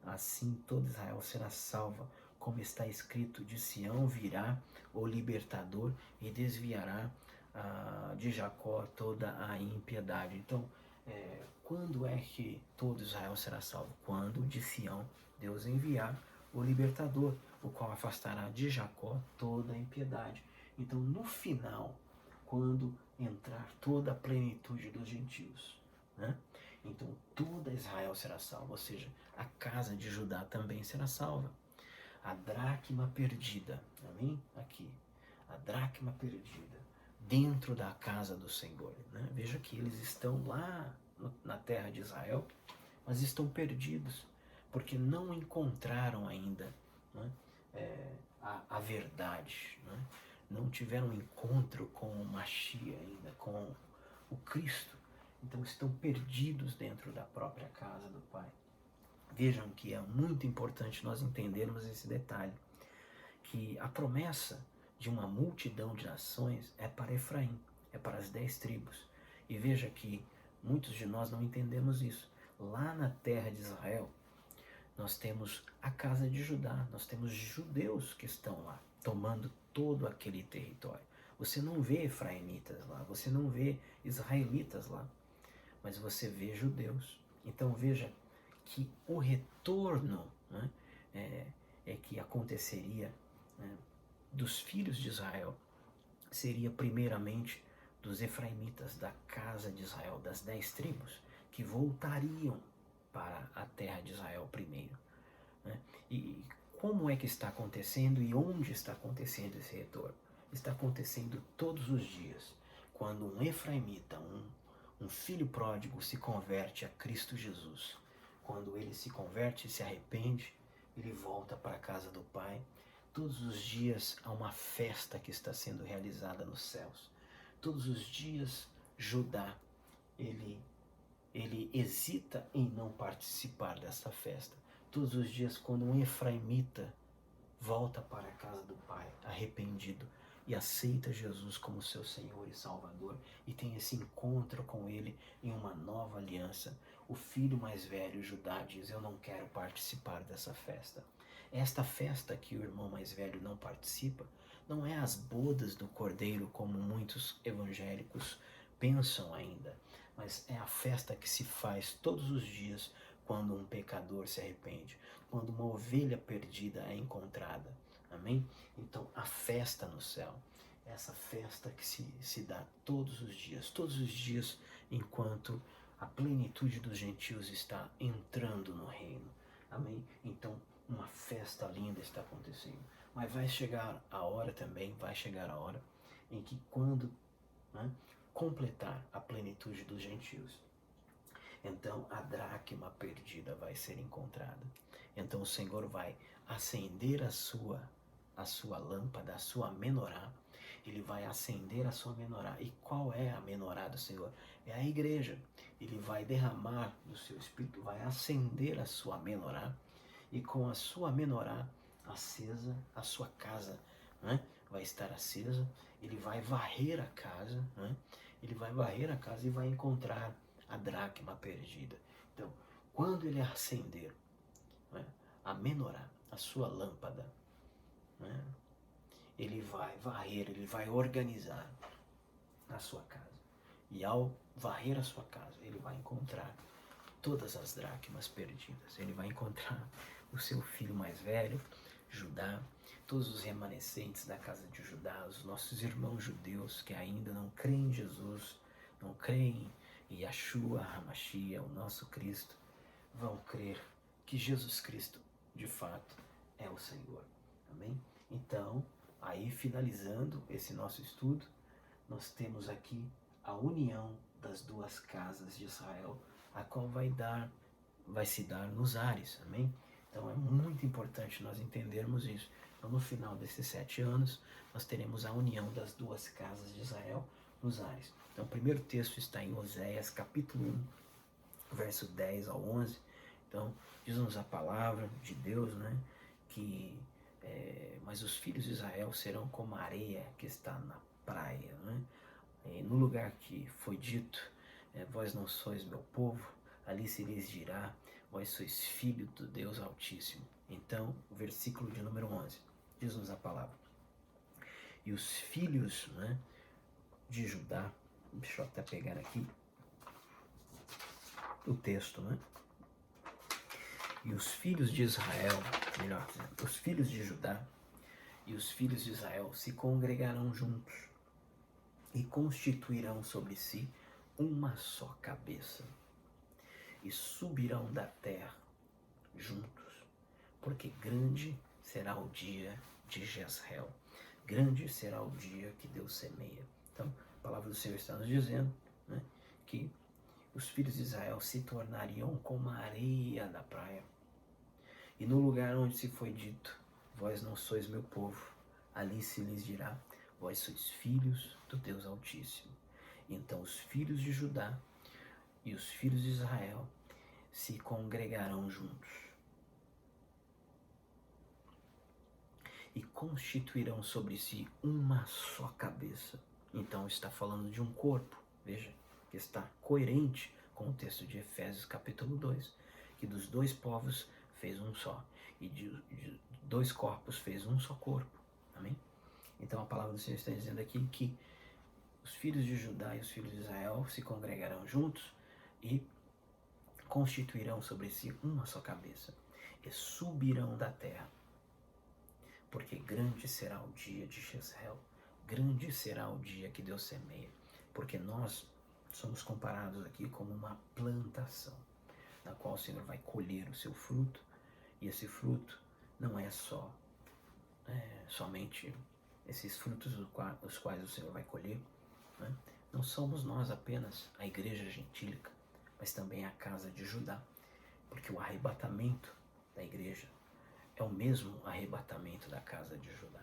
assim toda Israel será salva, como está escrito: de Sião virá o libertador e desviará de Jacó toda a impiedade. Então, quando é que todo Israel será salvo? Quando de Sião Deus enviar o libertador, o qual afastará de Jacó toda a impiedade. Então, no final, quando entrar toda a plenitude dos gentios, né, então toda Israel será salva, ou seja, a casa de Judá também será salva. A dracma perdida, amém? Aqui, a dracma perdida, dentro da casa do Senhor, né? Veja que eles estão lá na terra de Israel, mas estão perdidos, porque não encontraram ainda, né, a verdade, né? Não tiveram um encontro com o Mashiach ainda, com o Cristo. Então estão perdidos dentro da própria casa do Pai. Vejam que é muito importante nós entendermos esse detalhe, que a promessa de uma multidão de nações é para Efraim, é para as 10 tribos. E veja que muitos de nós não entendemos isso. Lá na terra de Israel, nós temos a casa de Judá, nós temos judeus que estão lá, tomando todo aquele território. Você não vê efraimitas lá, você não vê israelitas lá, mas você vê judeus. Então veja que o retorno, né, que aconteceria, né, dos filhos de Israel seria primeiramente dos efraimitas, da casa de Israel, das 10 tribos, que voltariam para a terra de Israel primeiro, né? E como é que está acontecendo e onde está acontecendo esse retorno? Está acontecendo todos os dias, quando um efraimita, um filho pródigo se converte a Cristo Jesus. Quando ele se converte e se arrepende, ele volta para a casa do Pai. Todos os dias há uma festa que está sendo realizada nos céus. Todos os dias Judá, ele hesita em não participar dessa festa. Todos os dias, quando um efraimita volta para a casa do Pai, arrependido, e aceita Jesus como seu Senhor e Salvador e tem esse encontro com Ele em uma nova aliança, o filho mais velho, Judá, diz: eu não quero participar dessa festa. Esta festa que o irmão mais velho não participa não é as bodas do Cordeiro, como muitos evangélicos pensam ainda, mas é a festa que se faz todos os dias quando um pecador se arrepende, quando uma ovelha perdida é encontrada. Amém? Então, a festa no céu, essa festa que se dá todos os dias, enquanto a plenitude dos gentios está entrando no reino. Amém? Então, uma festa linda está acontecendo. Mas vai chegar a hora também, em que quando completar a plenitude dos gentios, então a dracma perdida vai ser encontrada. Então o Senhor vai acender a sua lâmpada, a sua menorá. Ele vai acender a sua menorá. E qual é a menorá do Senhor? É a igreja. Ele vai derramar do seu espírito, vai acender a sua menorá. E com a sua menorá acesa, a sua casa vai estar acesa. Ele vai varrer a casa, ele vai varrer a casa e vai encontrar a dracma perdida. Então, quando ele acender a menorá, a sua lâmpada, ele vai varrer, ele vai organizar a sua casa. E ao varrer a sua casa, ele vai encontrar todas as dracmas perdidas. Ele vai encontrar o seu filho mais velho, Judá, todos os remanescentes da casa de Judá, os nossos irmãos judeus que ainda não creem em Jesus, não creem em Yeshua HaMashiach, o nosso Cristo, vão crer que Jesus Cristo, de fato, é o Senhor. Amém? Então, aí finalizando esse nosso estudo, nós temos aqui a união das duas casas de Israel, a qual vai se dar nos ares. Amém? Então é muito importante nós entendermos isso. Então, no final desses 7 anos, nós teremos a união das duas casas de Israel nos ares. Então, o primeiro texto está em Oséias, capítulo 1, verso 10 ao 11. Então, diz-nos a palavra de Deus, que mas os filhos de Israel serão como a areia que está na praia, no lugar que foi dito, vós não sois meu povo, ali se lhes dirá, vós sois filho do Deus Altíssimo. Então, o versículo de número 11, diz-nos a palavra: e os filhos de Judá, deixa eu até pegar aqui o texto, e os filhos de Israel, melhor dizendo, os filhos de Judá e os filhos de Israel se congregarão juntos e constituirão sobre si uma só cabeça e subirão da terra juntos, porque grande será o dia de Jezreel, grande será o dia que Deus semeia. Então, a palavra do Senhor está nos dizendo que os filhos de Israel se tornariam como a areia da praia. E no lugar onde se foi dito, vós não sois meu povo, ali se lhes dirá, vós sois filhos do Deus Altíssimo. Então os filhos de Judá e os filhos de Israel se congregarão juntos e constituirão sobre si uma só cabeça. Então está falando de um corpo, veja, que está coerente com o texto de Efésios capítulo 2, que dos dois povos fez um só, e de dois corpos fez um só corpo. Amém? Então a palavra do Senhor está dizendo aqui que os filhos de Judá e os filhos de Israel se congregarão juntos e constituirão sobre si uma só cabeça e subirão da terra, porque grande será o dia de Jezreel, grande será o dia que Deus semeia, porque nós somos comparados aqui como uma plantação, na qual o Senhor vai colher o seu fruto, e esse fruto não é somente esses frutos os quais o Senhor vai colher, não somos nós apenas a igreja gentílica, mas também a casa de Judá, porque o arrebatamento da igreja é o mesmo arrebatamento da casa de Judá.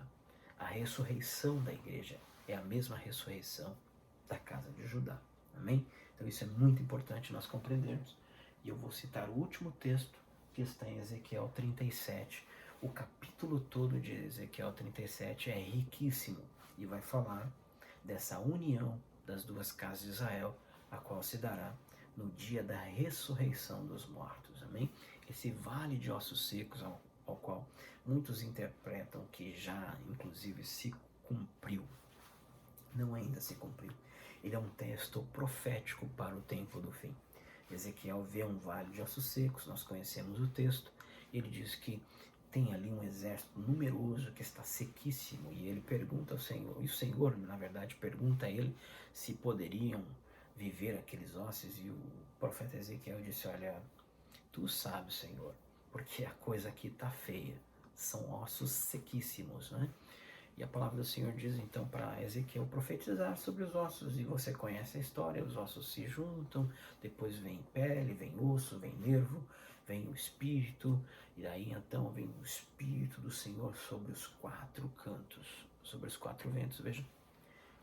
A ressurreição da igreja é a mesma ressurreição da casa de Judá. Amém? Então isso é muito importante nós compreendermos. E eu vou citar o último texto que está em Ezequiel 37. O capítulo todo de Ezequiel 37 é riquíssimo e vai falar dessa união das duas casas de Israel, a qual se dará no dia da ressurreição dos mortos. Amém? Esse vale de ossos secos ao qual muitos interpretam que já, inclusive, se cumpriu. Não ainda se cumpriu. Ele é um texto profético para o tempo do fim. Ezequiel vê um vale de ossos secos, nós conhecemos o texto, ele diz que tem ali um exército numeroso que está sequíssimo, e ele pergunta ao Senhor, e o Senhor, na verdade, pergunta a ele se poderiam viver aqueles ossos, e o profeta Ezequiel disse, olha, tu sabes, Senhor, porque a coisa aqui está feia, são ossos sequíssimos, né? E a palavra do Senhor diz então para Ezequiel profetizar sobre os ossos, e você conhece a história, os ossos se juntam, depois vem pele, vem osso, vem nervo, vem o espírito, e daí então vem o espírito do Senhor sobre os quatro cantos, sobre os quatro ventos. Veja,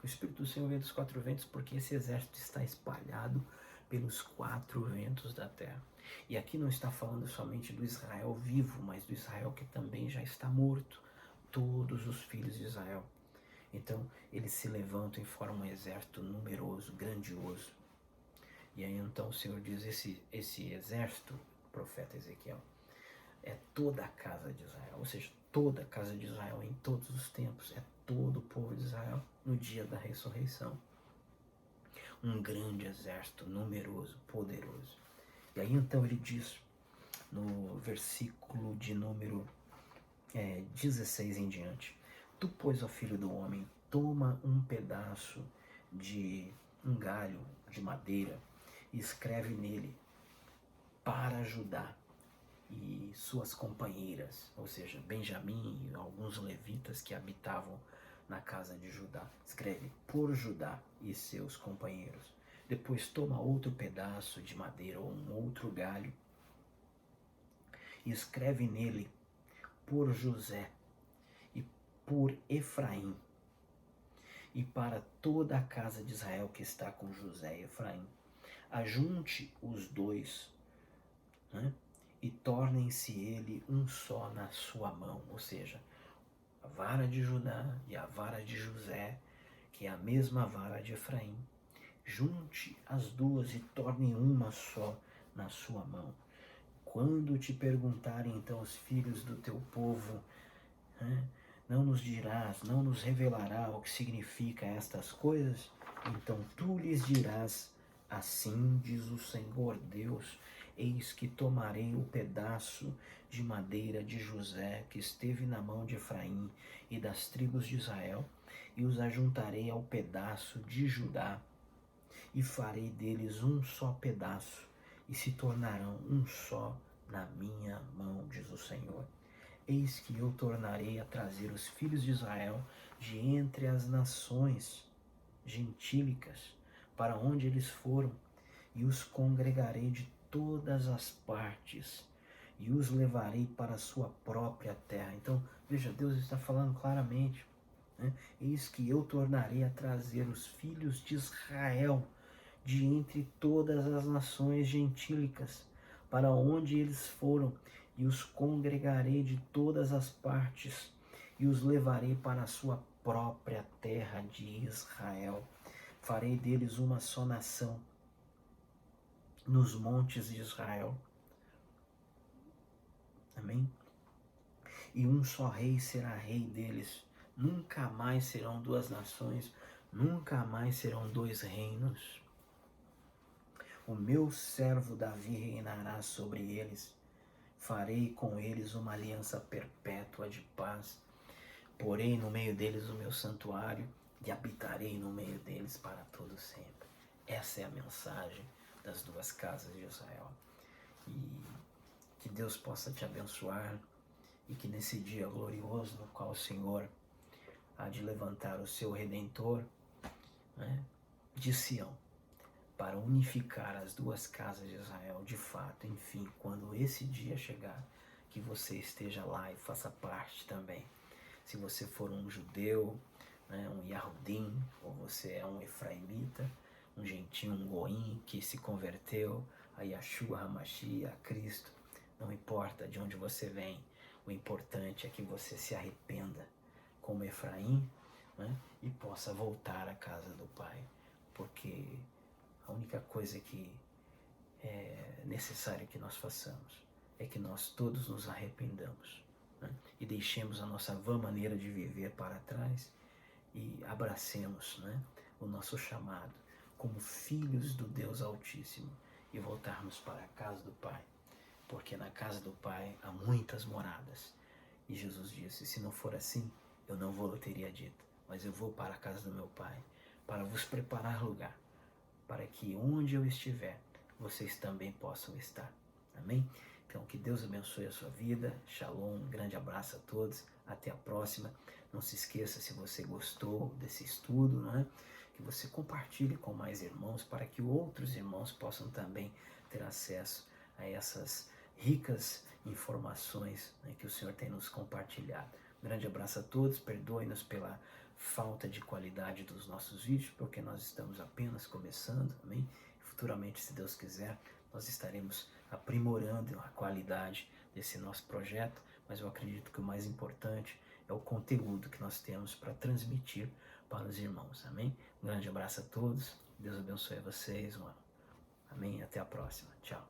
o espírito do Senhor vem dos quatro ventos porque esse exército está espalhado pelos quatro ventos da terra. E aqui não está falando somente do Israel vivo, mas do Israel que também já está morto, todos os filhos de Israel. Então eles se levantam e formam um exército numeroso, grandioso. E aí então o Senhor diz, esse exército, o profeta Ezequiel, é toda a casa de Israel, ou seja, toda a casa de Israel em todos os tempos, é todo o povo de Israel no dia da ressurreição. Um grande exército, numeroso, poderoso. E aí então ele diz, no versículo de número 16 em diante, tu, pois, ó filho do homem, toma um pedaço de um galho de madeira e escreve nele para Judá e suas companheiras, ou seja, Benjamim e alguns levitas que habitavam na casa de Judá. Escreve por Judá e seus companheiros. Depois toma outro pedaço de madeira ou um outro galho e escreve nele por José e por Efraim e para toda a casa de Israel que está com José e Efraim. Ajunte os dois, né? E tornem-se ele um só na sua mão, ou seja, a vara de Judá e a vara de José, que é a mesma vara de Efraim. Junte as duas e torne uma só na sua mão. Quando te perguntarem então os filhos do teu povo, né, não nos dirás, não nos revelará o que significa estas coisas? Então tu lhes dirás, assim diz o Senhor Deus, eis que tomarei o pedaço de madeira de José que esteve na mão de Efraim e das tribos de Israel, e os ajuntarei ao pedaço de Judá, e farei deles um só pedaço, e se tornarão um só na minha mão, diz o Senhor. Eis que eu tornarei a trazer os filhos de Israel de entre as nações gentílicas, para onde eles foram, e os congregarei de todas as partes, e os levarei para a sua própria terra. Então, veja, Deus está falando claramente, né? Eis que eu tornarei a trazer os filhos de Israel de entre todas as nações gentílicas, para onde eles foram, e os congregarei de todas as partes, e os levarei para a sua própria terra de Israel. Farei deles uma só nação nos montes de Israel. Amém? E um só rei será rei deles. Nunca mais serão duas nações, nunca mais serão dois reinos. O meu servo Davi reinará sobre eles. Farei com eles uma aliança perpétua de paz. Porei no meio deles o meu santuário e habitarei no meio deles para todo sempre. Essa é a mensagem das duas casas de Israel. E que Deus possa te abençoar e que nesse dia glorioso no qual o Senhor há de levantar o seu Redentor, né, de Sião, para unificar as duas casas de Israel, de fato, enfim, quando esse dia chegar, que você esteja lá e faça parte também. Se você for um judeu, né, um Yahudim, ou você é um efraimita, um gentil, um goim que se converteu a Yeshua HaMashiach, a Cristo, não importa de onde você vem, o importante é que você se arrependa como Efraim, né? E possa voltar à casa do Pai, porque a única coisa que é necessário que nós façamos é que nós todos nos arrependamos, né? E deixemos a nossa vã maneira de viver para trás e abracemos, né, o nosso chamado como filhos do Deus Altíssimo e voltarmos para a casa do Pai, porque na casa do Pai há muitas moradas. E Jesus disse, se não for assim, eu não vou, eu teria dito, mas eu vou para a casa do meu Pai, para vos preparar lugar, para que onde eu estiver, vocês também possam estar. Amém? Então, que Deus abençoe a sua vida. Shalom, um grande abraço a todos. Até a próxima. Não se esqueça, se você gostou desse estudo, né, que você compartilhe com mais irmãos, para que outros irmãos possam também ter acesso a essas ricas informações, né, que o Senhor tem nos compartilhado. Um grande abraço a todos. Perdoe-nos pela falta de qualidade dos nossos vídeos, porque nós estamos apenas começando, amém? Futuramente, se Deus quiser, nós estaremos aprimorando a qualidade desse nosso projeto, mas eu acredito que o mais importante é o conteúdo que nós temos para transmitir para os irmãos, amém? Um grande abraço a todos, Deus abençoe vocês, amém? Até a próxima, tchau.